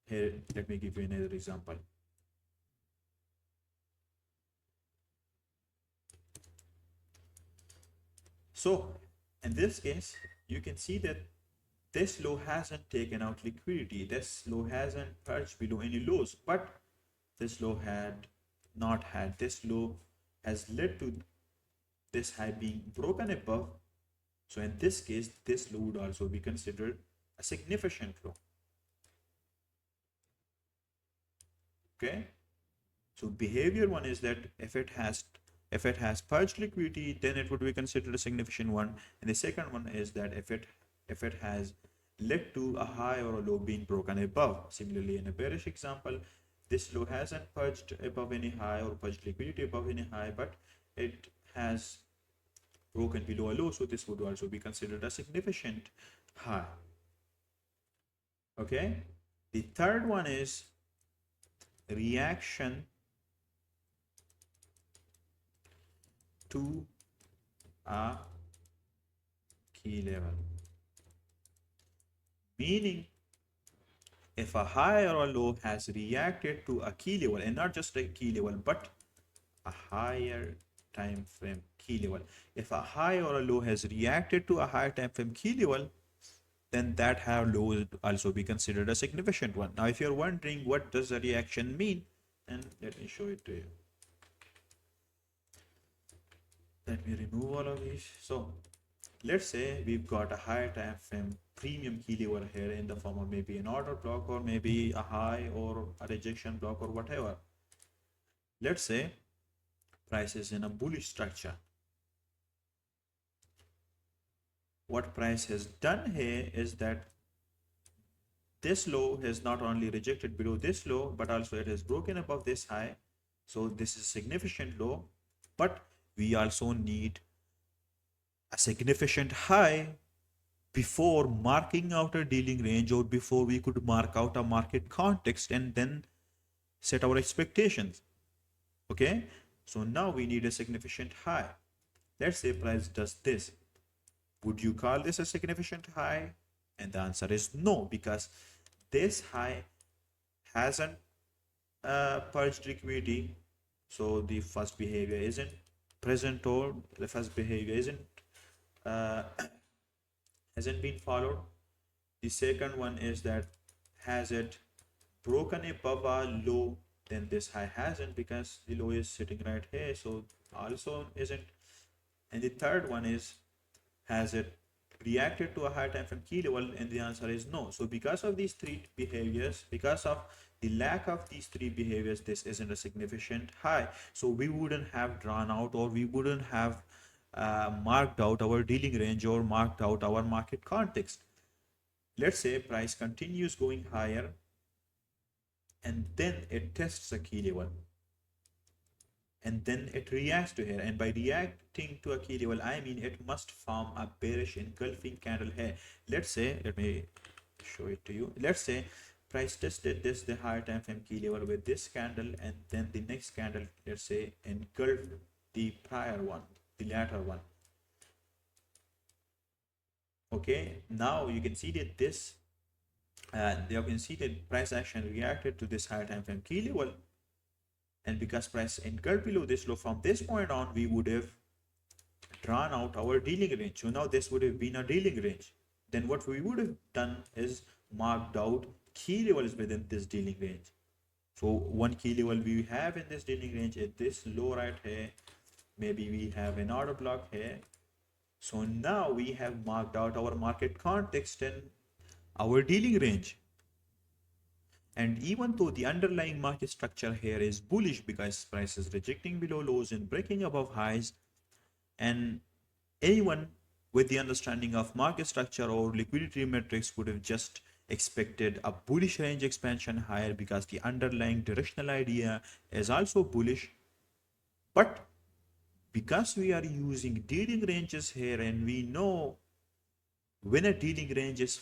Here, let me give you another example. So in this case, you can see that this low hasn't taken out liquidity. This low hasn't purged below any lows, but this low this low has led to this high being broken above. So in this case, this low would also be considered a significant low. Okay, so behavior one is that if it has purged liquidity, then it would be considered a significant one. And the second one is that if it has led to a high or a low being broken above. Similarly, in a bearish example, this low hasn't purged above any high or purged liquidity above any high, but it has broken below a low, so this would also be considered a significant high. Okay, the third one is reaction to a key level, meaning if a high or a low has reacted to a key level, and not just a key level, but a higher time frame key level. If a high or a low has reacted to a higher time frame key level, then that high or low will also be considered a significant one. Now, if you're wondering what does a reaction mean, then let me show it to you. Let me remove all of these. So let's say we've got a higher time frame premium key level here in the form of maybe an order block or maybe a high or a rejection block or whatever. Let's say price is in a bullish structure. What price has done here is that this low has not only rejected below this low, but also it has broken above this high. So this is a significant low, but we also need a significant high before marking out a dealing range, or before we could mark out a market context and then set our expectations. Okay, so now we need a significant high. Let's say price does this. Would you call this a significant high? And the answer is no, because this high hasn't purged liquidity. So the first behavior isn't present, or the first behavior isn't uh, hasn't been followed. The second one is that has it broken above a low? Then this high hasn't, because the low is sitting right here, so also isn't. And the third one is, has it reacted to a higher time frame key level? And the answer is no. So because of these three behaviors, because of the lack of these three behaviors, this isn't a significant high. So we wouldn't have drawn out, or we wouldn't have marked out our dealing range or marked out our market context. Let's say price continues going higher and then it tests a key level, and then it reacts to here. And by reacting to a key level, I mean it must form a bearish engulfing candle here. Let's say, let me show it to you. Let's say price tested this, the higher time frame key level, with this candle, and then the next candle, let's say, engulfed the prior one, the latter one. Okay, now you can see that this, you can see that price action reacted to this higher time frame key level, and because price engulfed below this low, from this point on we would have drawn out our dealing range. So now this would have been a dealing range. Then what we would have done is marked out key levels within this dealing range. So one key level we have in this dealing range is this low right here. Maybe we have an order block here. So now we have marked out our market context and our dealing range. And even though the underlying market structure here is bullish, because price is rejecting below lows and breaking above highs, and anyone with the understanding of market structure or liquidity metrics would have just expected a bullish range expansion higher, because the underlying directional idea is also bullish. But because we are using dealing ranges here, and we know when a dealing range is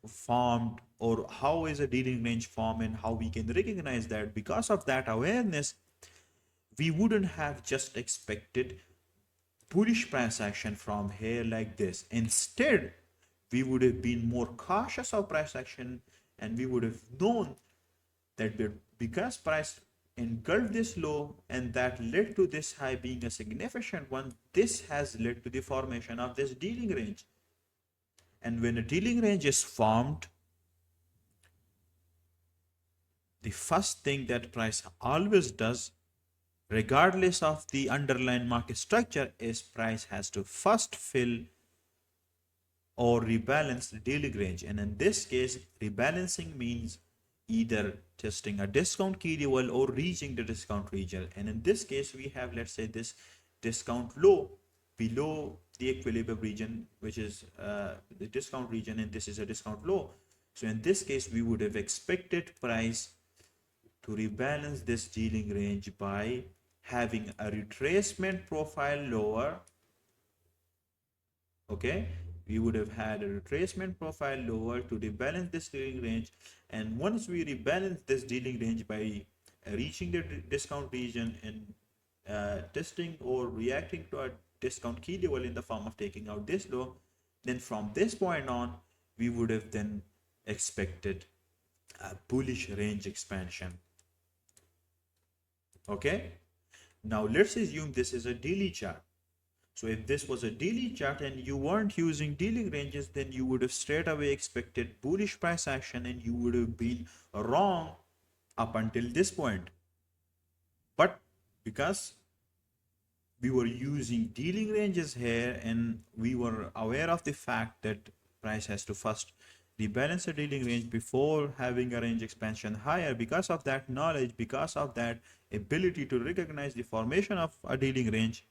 formed, or how is a dealing range formed, and how we can recognize that, because of that awareness, we wouldn't have just expected bullish price action from here like this. Instead, we would have been more cautious of price action, and we would have known that because price engulfed this low and that led to this high being a significant one, this has led to the formation of this dealing range. And when a dealing range is formed, the first thing that price always does, regardless of the underlying market structure, is price has to first fill or rebalance the dealing range. And in this case, rebalancing means either testing a discount key level or reaching the discount region. And in this case, we have, let's say, this discount low below the equilibrium region, which is the discount region, and this is a discount low. So in this case, we would have expected price to rebalance this dealing range by having a retracement profile lower. Okay, we would have had a retracement profile lower to rebalance this dealing range. And once we rebalance this dealing range by reaching the discount region and testing or reacting to a discount key level in the form of taking out this low, then from this point on, we would have then expected a bullish range expansion. Okay, now let's assume this is a daily chart. So if this was a daily chart and you weren't using dealing ranges, then you would have straight away expected bullish price action and you would have been wrong up until this point. But because we were using dealing ranges here and we were aware of the fact that price has to first rebalance the dealing range before having a range expansion higher, because of that knowledge, because of that ability to recognize the formation of a dealing range,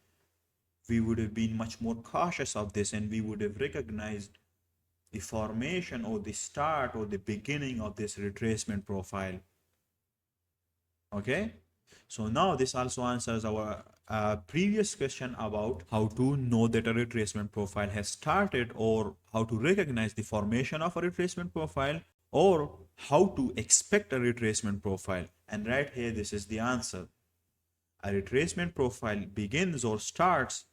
we would have been much more cautious of this and we would have recognized the formation or the start or the beginning of this retracement profile. Okay, so now this also answers our previous question about how to know that a retracement profile has started, or how to recognize the formation of a retracement profile, or how to expect a retracement profile. And right here, this is the answer. A retracement profile begins or starts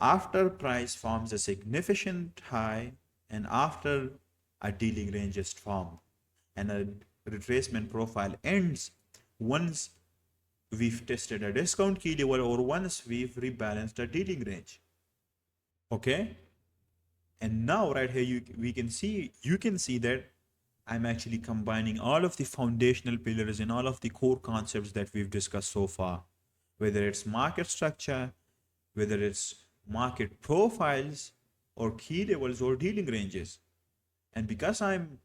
after price forms a significant high and after a dealing range is formed. And a retracement profile ends once we've tested a discount key level or once we've rebalanced a dealing range. Okay, and now right here you can see that I'm actually combining all of the foundational pillars and all of the core concepts that we've discussed so far, whether it's market structure, whether it's market profiles or key levels or dealing ranges. And because I'm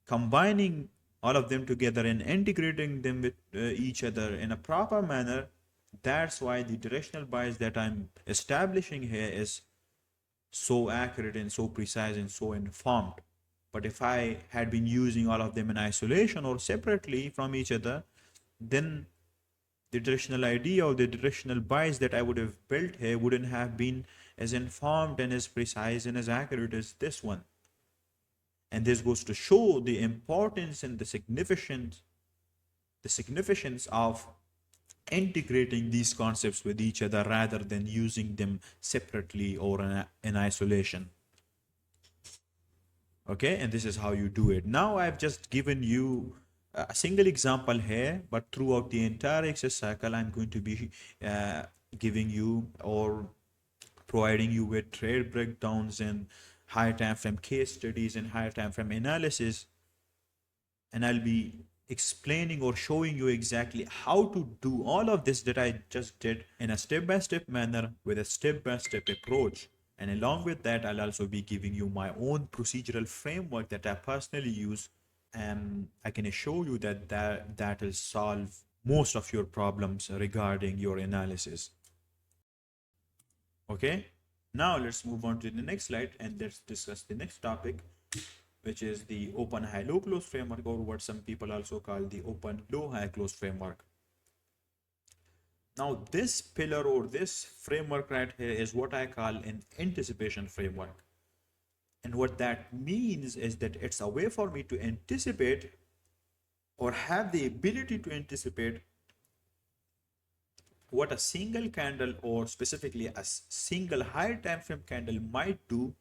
combining all of them together and integrating them with each other in a proper manner, that's why the directional bias that I'm establishing here is so accurate and so precise and so informed. But if I had been using all of them in isolation or separately from each other, then the directional idea or the directional bias that I would have built here wouldn't have been as informed and as precise and as accurate as this one. And this goes to show the importance and the significance of integrating these concepts with each other rather than using them separately or in isolation. Okay, and this is how you do it. Now I've just given you a single example here, but throughout the entire exercise cycle, I'm going to be giving you or providing you with trade breakdowns and higher time frame case studies and higher time frame analysis. And I'll be explaining or showing you exactly how to do all of this that I just did in a step-by-step manner with a step-by-step approach. And along with that, I'll also be giving you my own procedural framework that I personally use, and I can assure you that will solve most of your problems regarding your analysis. Okay, now let's move on to the next slide and let's discuss the next topic, which is the open high low close framework, or what some people also call the open low high close framework. Now this pillar or this framework right here is what I call an anticipation framework. And what that means is that it's a way for me to anticipate or have the ability to anticipate what a single candle or specifically a single higher time frame candle might do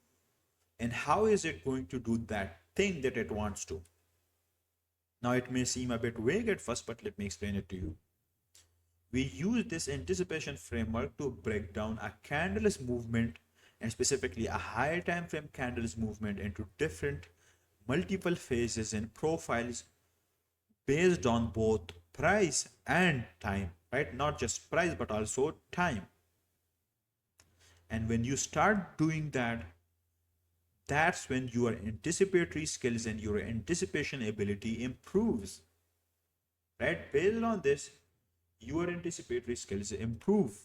and how is it going to do that thing that it wants to. Now it may seem a bit vague at first, but let me explain it to you. We use this anticipation framework to break down a candle's movement and specifically a higher time frame candle's movement into different multiple phases and profiles based on both price and time, right? Not just price, but also time. And when you start doing that, that's when your anticipatory skills and your anticipation ability improves, right? Based on this, your anticipatory skills improve.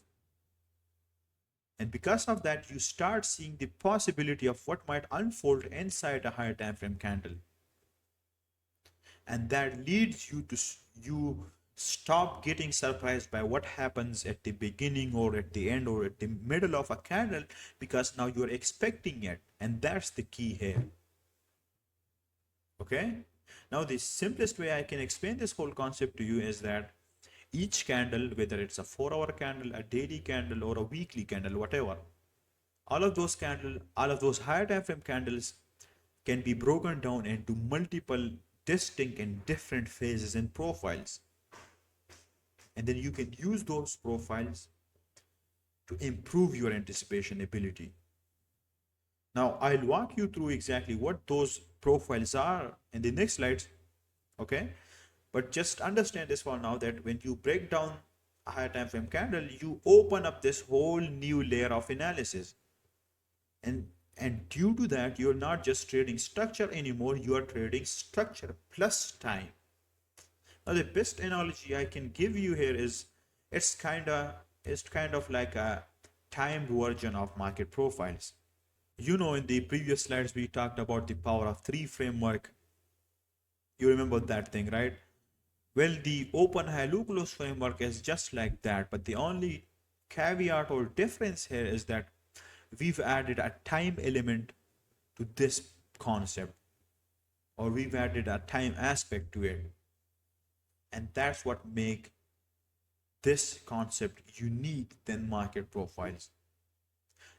And because of that, you start seeing the possibility of what might unfold inside a higher time frame candle. And that leads you to stop getting surprised by what happens at the beginning or at the end or at the middle of a candle, because now you're expecting it. And that's the key here. Okay? Now the simplest way I can explain this whole concept to you is that each candle, whether it's a 4-hour candle, a daily candle, or a weekly candle, whatever, all of those higher time frame candles can be broken down into multiple distinct in different phases and profiles. And then you can use those profiles to improve your anticipation ability. Now, I'll walk you through exactly what those profiles are in the next slides, okay? But just understand this for now that when you break down a higher time frame candle, you open up this whole new layer of analysis. And due to that, you're not just trading structure anymore, you are trading structure plus time. Now, the best analogy I can give you here is it's kind of it's kind of like a timed version of market profiles. In the previous slides we talked about the power of three framework. You remember that thing, right? Well, the open high low close framework is just like that, but the only caveat or difference here is that we've added a time element to this concept, or we've added a time aspect to it, and that's what make this concept unique than market profiles.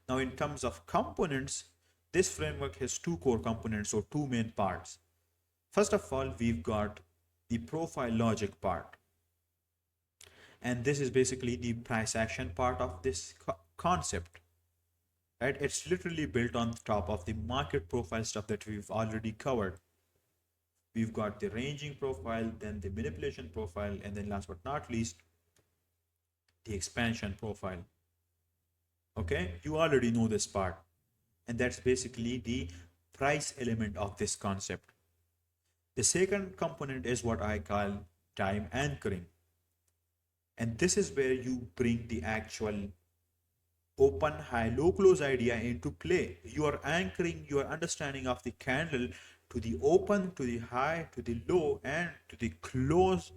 Now, in terms of components, this framework has two core components or two main parts. First of all, we've got the profile logic part, and this is basically the price action part of this concept, right? It's literally built on top of the market profile stuff that we've already covered. We've got the ranging profile, then the manipulation profile, and then last but not least, the expansion profile. Okay, you already know this part, and that's basically the price element of this concept. The second component is what I call time anchoring, and this is where you bring the actual open high low close idea into play. You are anchoring your understanding of the candle to the open, to the high, to the low, and to the close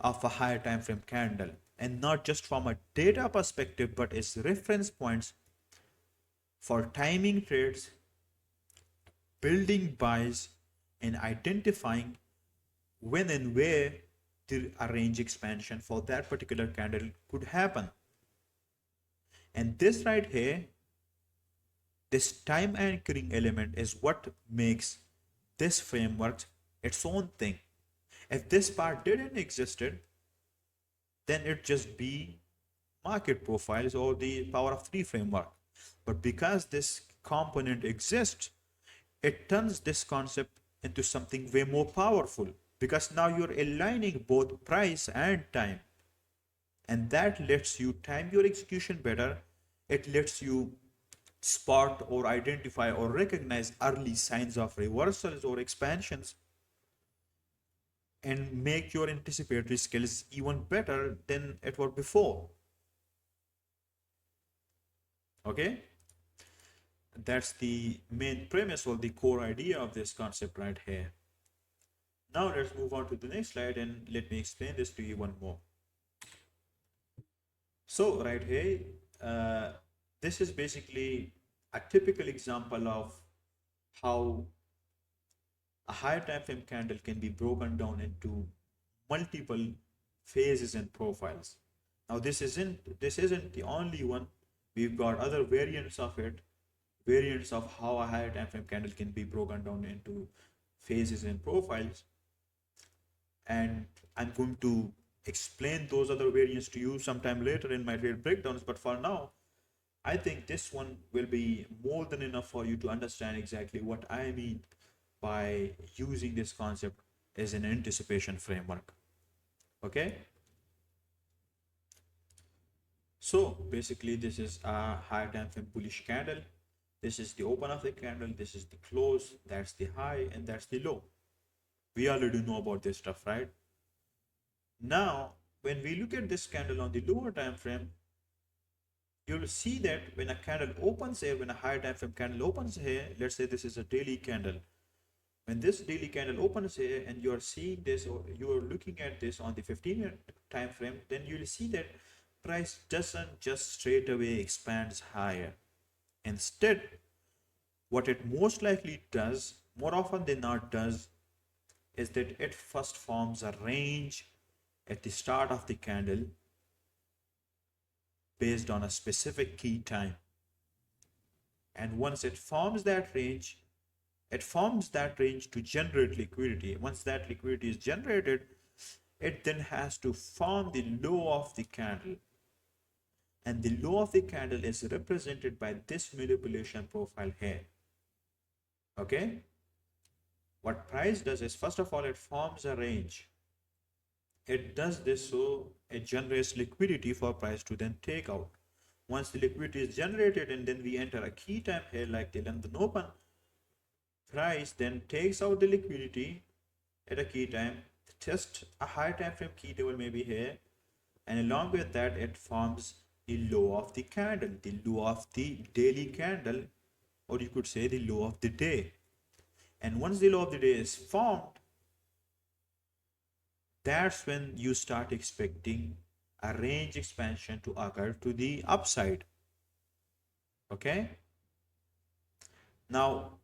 of a higher time frame candle, and not just from a data perspective but as reference points for timing trades, building buys, and identifying when and where the range expansion for that particular candle could happen. And this right here, this time anchoring element is what makes this framework its own thing. If this part didn't existed, then it'd just be market profiles or the power of three framework. But because this component exists, it turns this concept into something way more powerful, because now you're aligning both price and time, and that lets you time your execution better. It lets you spot or identify or recognize early signs of reversals or expansions, and make your anticipatory skills even better than it were before. Okay, that's the main premise or the core idea of this concept right here. Now let's move on to the next slide and let me explain this to you one more. So right here, this is basically a typical example of how a higher time frame candle can be broken down into multiple phases and profiles. Now this isn't the only one. We've got other variants of it, variants of how a higher time frame candle can be broken down into phases and profiles, and I'm going to explain those other variants to you sometime later in my trade breakdowns. But for now, I think this one will be more than enough for you to understand exactly what I mean by using this concept as an anticipation framework. Okay, so basically this is a higher time frame bullish candle. This is the open of the candle, this is the close, that's the high, and that's the low. We already know about this stuff, right? Now when we look at this candle on the lower time frame, you'll see that when a candle opens here, when a higher time frame candle opens here, let's say this is a daily candle. When this daily candle opens here and you're seeing this, or you're looking at this on the 15-minute time frame, then you'll see that price doesn't just straight away expands higher. Instead, what it most likely does, more often than not does, is that it first forms a range at the start of the candle based on a specific key time. And once it forms that range, It forms that range to generate liquidity. Once that liquidity is generated, it then has to form the low of the candle. And the low of the candle is represented by this manipulation profile here. Okay? What price does is, first of all, it forms a range. It does this so it generates liquidity for price to then take out. Once the liquidity is generated and then we enter a key time here like the London Open, price then takes out the liquidity at a key time, test a high time frame key level maybe here, and along with that it forms the low of the candle, the low of the daily candle, or you could say the low of the day. And once the low of the day is formed, that's when you start expecting a range expansion to occur to the upside. Okay, now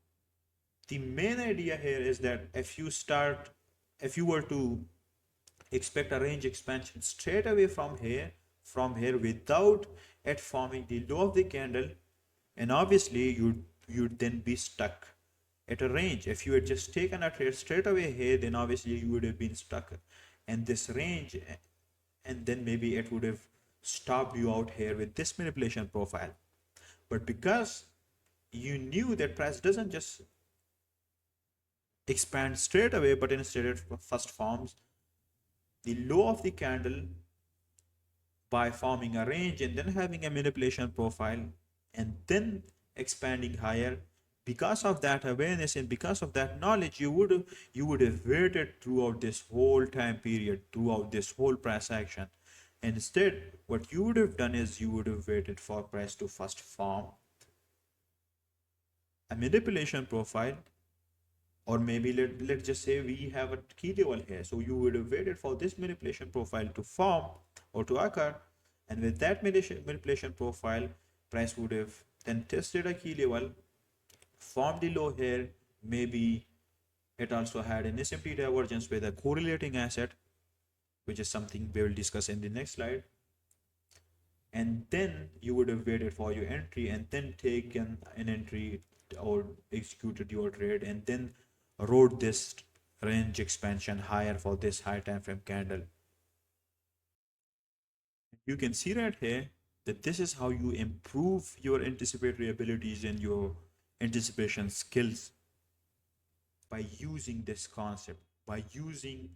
the main idea here is that if you were to expect a range expansion straight away from here without it forming the low of the candle, and obviously you'd then be stuck at a range. If you had just taken a trade straight away here, then obviously you would have been stuck in this range, and then maybe it would have stopped you out here with this manipulation profile. But because you knew that price doesn't just expand straight away, but instead it first forms the low of the candle by forming a range and then having a manipulation profile and then expanding higher. Because of that awareness and because of that knowledge, you would have waited throughout this whole time period, throughout this whole price action. Instead, what you would have done is you would have waited for price to first form a manipulation profile, or maybe let's just say we have a key level here. So you would have waited for this manipulation profile to form or to occur, and with that manipulation profile, price would have then tested a key level, formed the low here. Maybe it also had an SMT divergence with a correlating asset, which is something we will discuss in the next slide. And then you would have waited for your entry and then taken an entry or executed your trade and then rode this range expansion higher for this high time frame candle. You can see right here that this is how you improve your anticipatory abilities and your anticipation skills, by using this concept, by using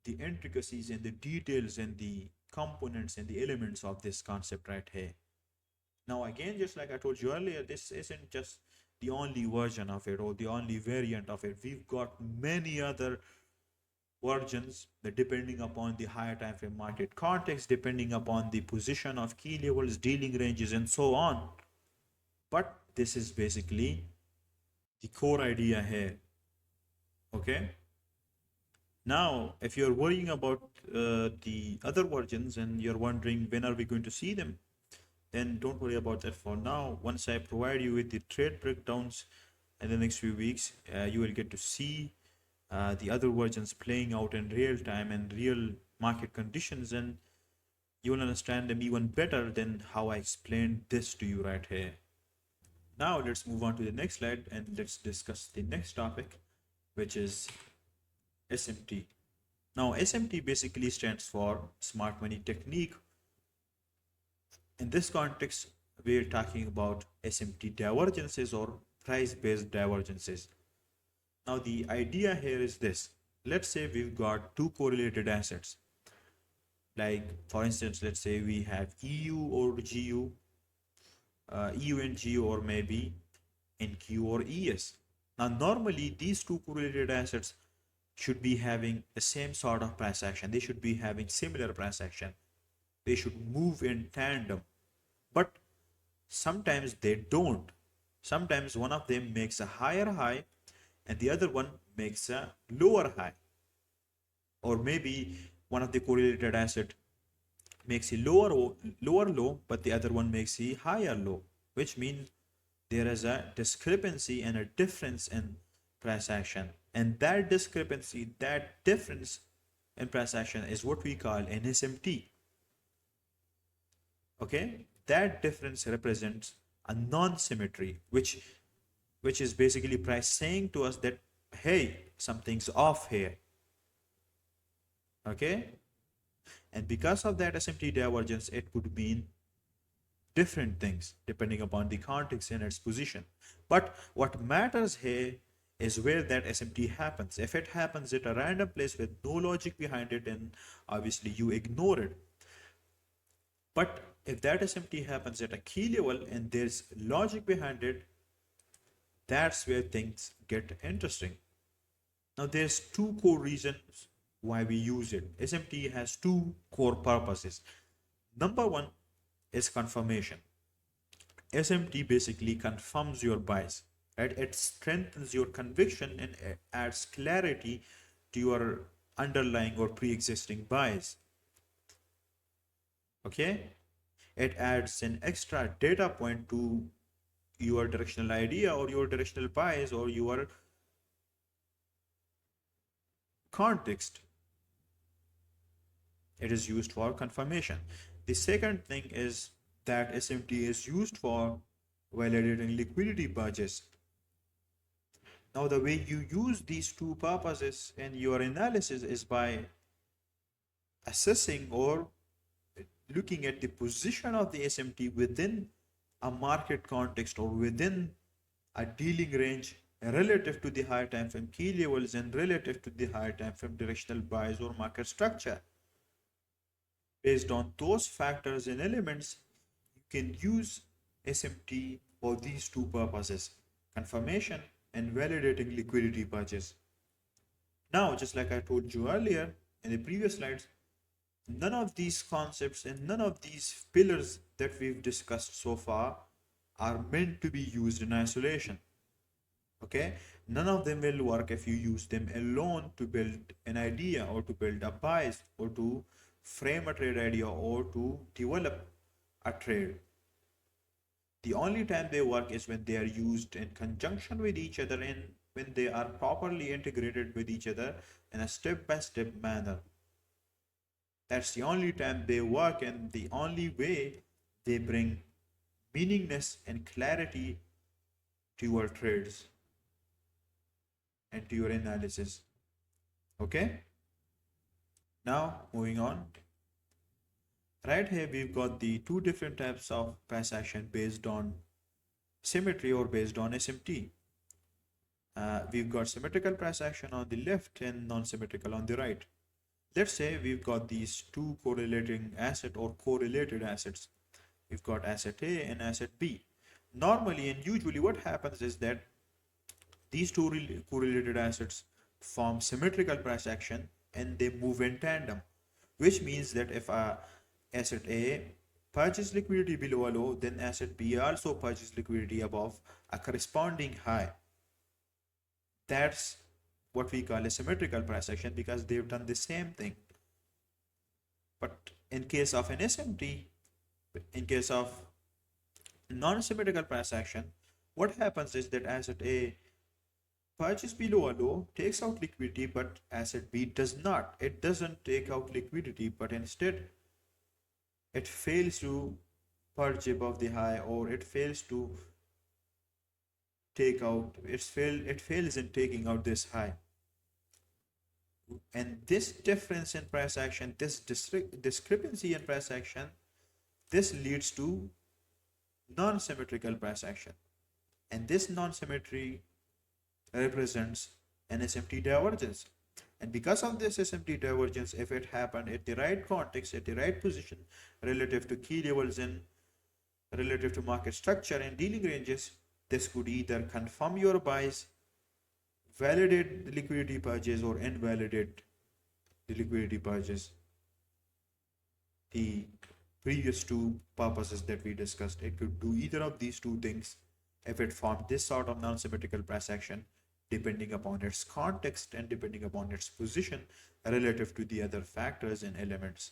the intricacies and the details and the components and the elements of this concept right here. Now, again, just like I told you earlier, this isn't just the only version of it or the only variant of it. We've got many other versions that, depending upon the higher time frame market context, depending upon the position of key levels, dealing ranges, and so on. But this is basically the core idea here. Okay. Now, if you're worrying about the other versions and you're wondering when are we going to see them, then don't worry about that for now. Once I provide you with the trade breakdowns in the next few weeks, you will get to see the other versions playing out in real time and real market conditions, and you will understand them even better than how I explained this to you right here. Now let's move on to the next slide and let's discuss the next topic, which is SMT. Now SMT basically stands for smart money technique. In this context, we're talking about SMT divergences or price-based divergences. Now the idea here is this. Let's say we've got two correlated assets. Like for instance, let's say we have EU or GU, EU and GU, or maybe NQ or ES. Now normally these two correlated assets should be having the same sort of price action. They should be having similar price action. They should move in tandem. But sometimes they don't. Sometimes one of them makes a higher high and the other one makes a lower high. Or maybe one of the correlated asset makes a lower low, but the other one makes a higher low, which means there is a discrepancy and a difference in price action. And that discrepancy, that difference in price action is what we call an SMT. Okay, that difference represents a non-symmetry, which which is basically price saying to us that, hey, something's off here. Okay? And because of that SMT divergence, it could mean different things depending upon the context and its position. But what matters here is where that SMT happens. If it happens at a random place with no logic behind it, then obviously you ignore it. But if that SMT happens at a key level and there's logic behind it, that's where things get interesting. Now there's two core reasons why we use it. SMT has two core purposes. Number one is confirmation. SMT basically confirms your bias, right? It strengthens your conviction and adds clarity to your underlying or pre-existing bias. Okay? It adds an extra data point to your directional idea or your directional bias or your context. It is used for confirmation. The second thing is that SMT is used for validating liquidity budgets. Now, the way you use these two purposes in your analysis is by assessing or looking at the position of the SMT within a market context or within a dealing range relative to the higher time frame key levels and relative to the higher time frame directional bias or market structure. Based on those factors and elements, you can use SMT for these two purposes, confirmation and validating liquidity purchase. Now, just like I told you earlier in the previous slides, none of these concepts and none of these pillars that we've discussed so far are meant to be used in isolation. Okay, none of them will work if you use them alone to build an idea or to build a bias or to frame a trade idea or to develop a trade. The only time they work is when they are used in conjunction with each other and when they are properly integrated with each other in a step-by-step manner. That's the only time they work and the only way they bring meaningness and clarity to your trades and to your analysis. Okay? Now, moving on. Right here, we've got the two different types of price action based on symmetry or based on SMT. We've got symmetrical price action on the left and non-symmetrical on the right. Let's say we've got these two correlating asset or correlated assets. We've got asset A and asset B. Normally and usually what happens is that these two correlated assets form symmetrical price action and they move in tandem, which means that if asset A purchases liquidity below a low, then asset B also purchases liquidity above a corresponding high. That's what we call a symmetrical price action because they've done the same thing. But in case of an SMT, in case of non-symmetrical price action, what happens is that asset A purchase below a low takes out liquidity, but asset B does not. It doesn't take out liquidity, but instead it fails to purge above the high or it fails to take out, it fails in taking out this high. And this difference in price action, this discrepancy in price action, this leads to non-symmetrical price action. And this non-symmetry represents an SMT divergence. And because of this SMT divergence, if it happened at the right context, at the right position, relative to key levels and relative to market structure and dealing ranges, this could either confirm your bias, validate the liquidity purchase, or invalidate the liquidity purchase. The previous two purposes that we discussed, it could do either of these two things if it formed this sort of non-symmetrical price action, depending upon its context and depending upon its position relative to the other factors and elements.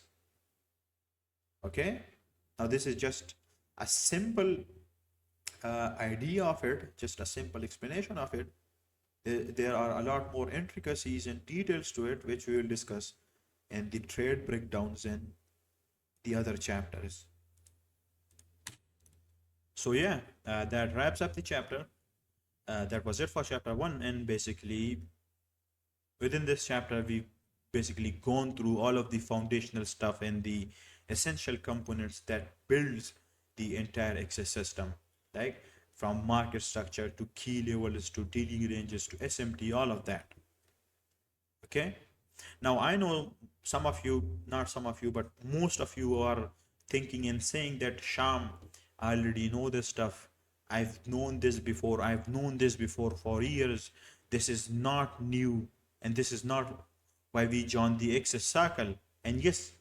Okay, now this is just a simple idea of it, just a simple explanation of it. There are a lot more intricacies and details to it, which we will discuss in the trade breakdowns in the other chapters. So yeah, that wraps up the chapter. That was it for chapter 1. And basically, within this chapter, we've basically gone through all of the foundational stuff and the essential components that builds the entire access system, like from market structure to key levels to dealing ranges to SMT, all of that. Okay. Now I know some of you, not some of you, but most of you are thinking and saying that Sham, I already know this stuff. I've known this before. I've known this before for years. This is not new, and this is not why we joined the access circle. And yes,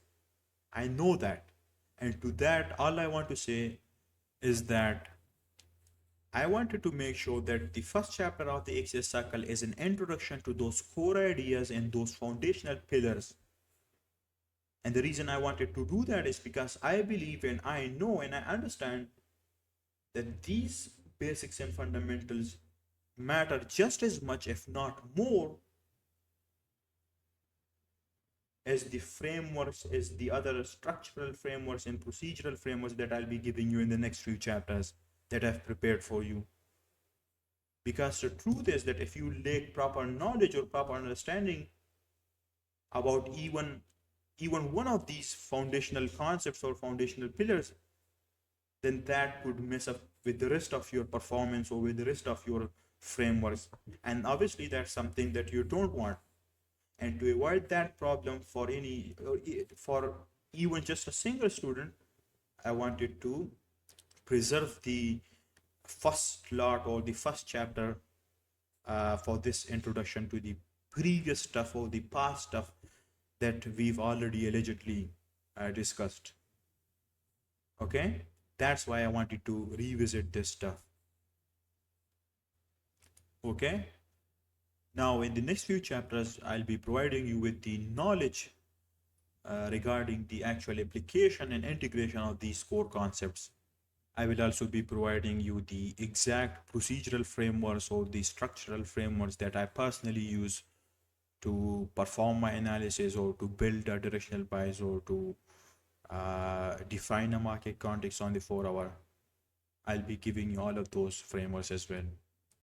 I know that. And to that, all I want to say is that I wanted to make sure that the first chapter of the access circle is an introduction to those core ideas and those foundational pillars. And the reason I wanted to do that is because I believe and I know and I understand that these basics and fundamentals matter just as much, if not more, as the frameworks, as the other structural frameworks and procedural frameworks that I'll be giving you in the next few chapters that I've prepared for you. Because the truth is that if you lack proper knowledge or proper understanding about even one of these foundational concepts or foundational pillars, then that could mess up with the rest of your performance or with the rest of your frameworks. And obviously, that's something that you don't want. And to avoid that problem for any, for even just a single student, I wanted to preserve the first lot or the first chapter for this introduction to the previous stuff or the past stuff that we've already allegedly discussed. Okay, that's why I wanted to revisit this stuff. Okay, now in the next few chapters, I'll be providing you with the knowledge regarding the actual application and integration of these core concepts. I will also be providing you the exact procedural frameworks or the structural frameworks that I personally use to perform my analysis or to build a directional bias or to define a market context on the 4 hour. I'll be giving you all of those frameworks as well.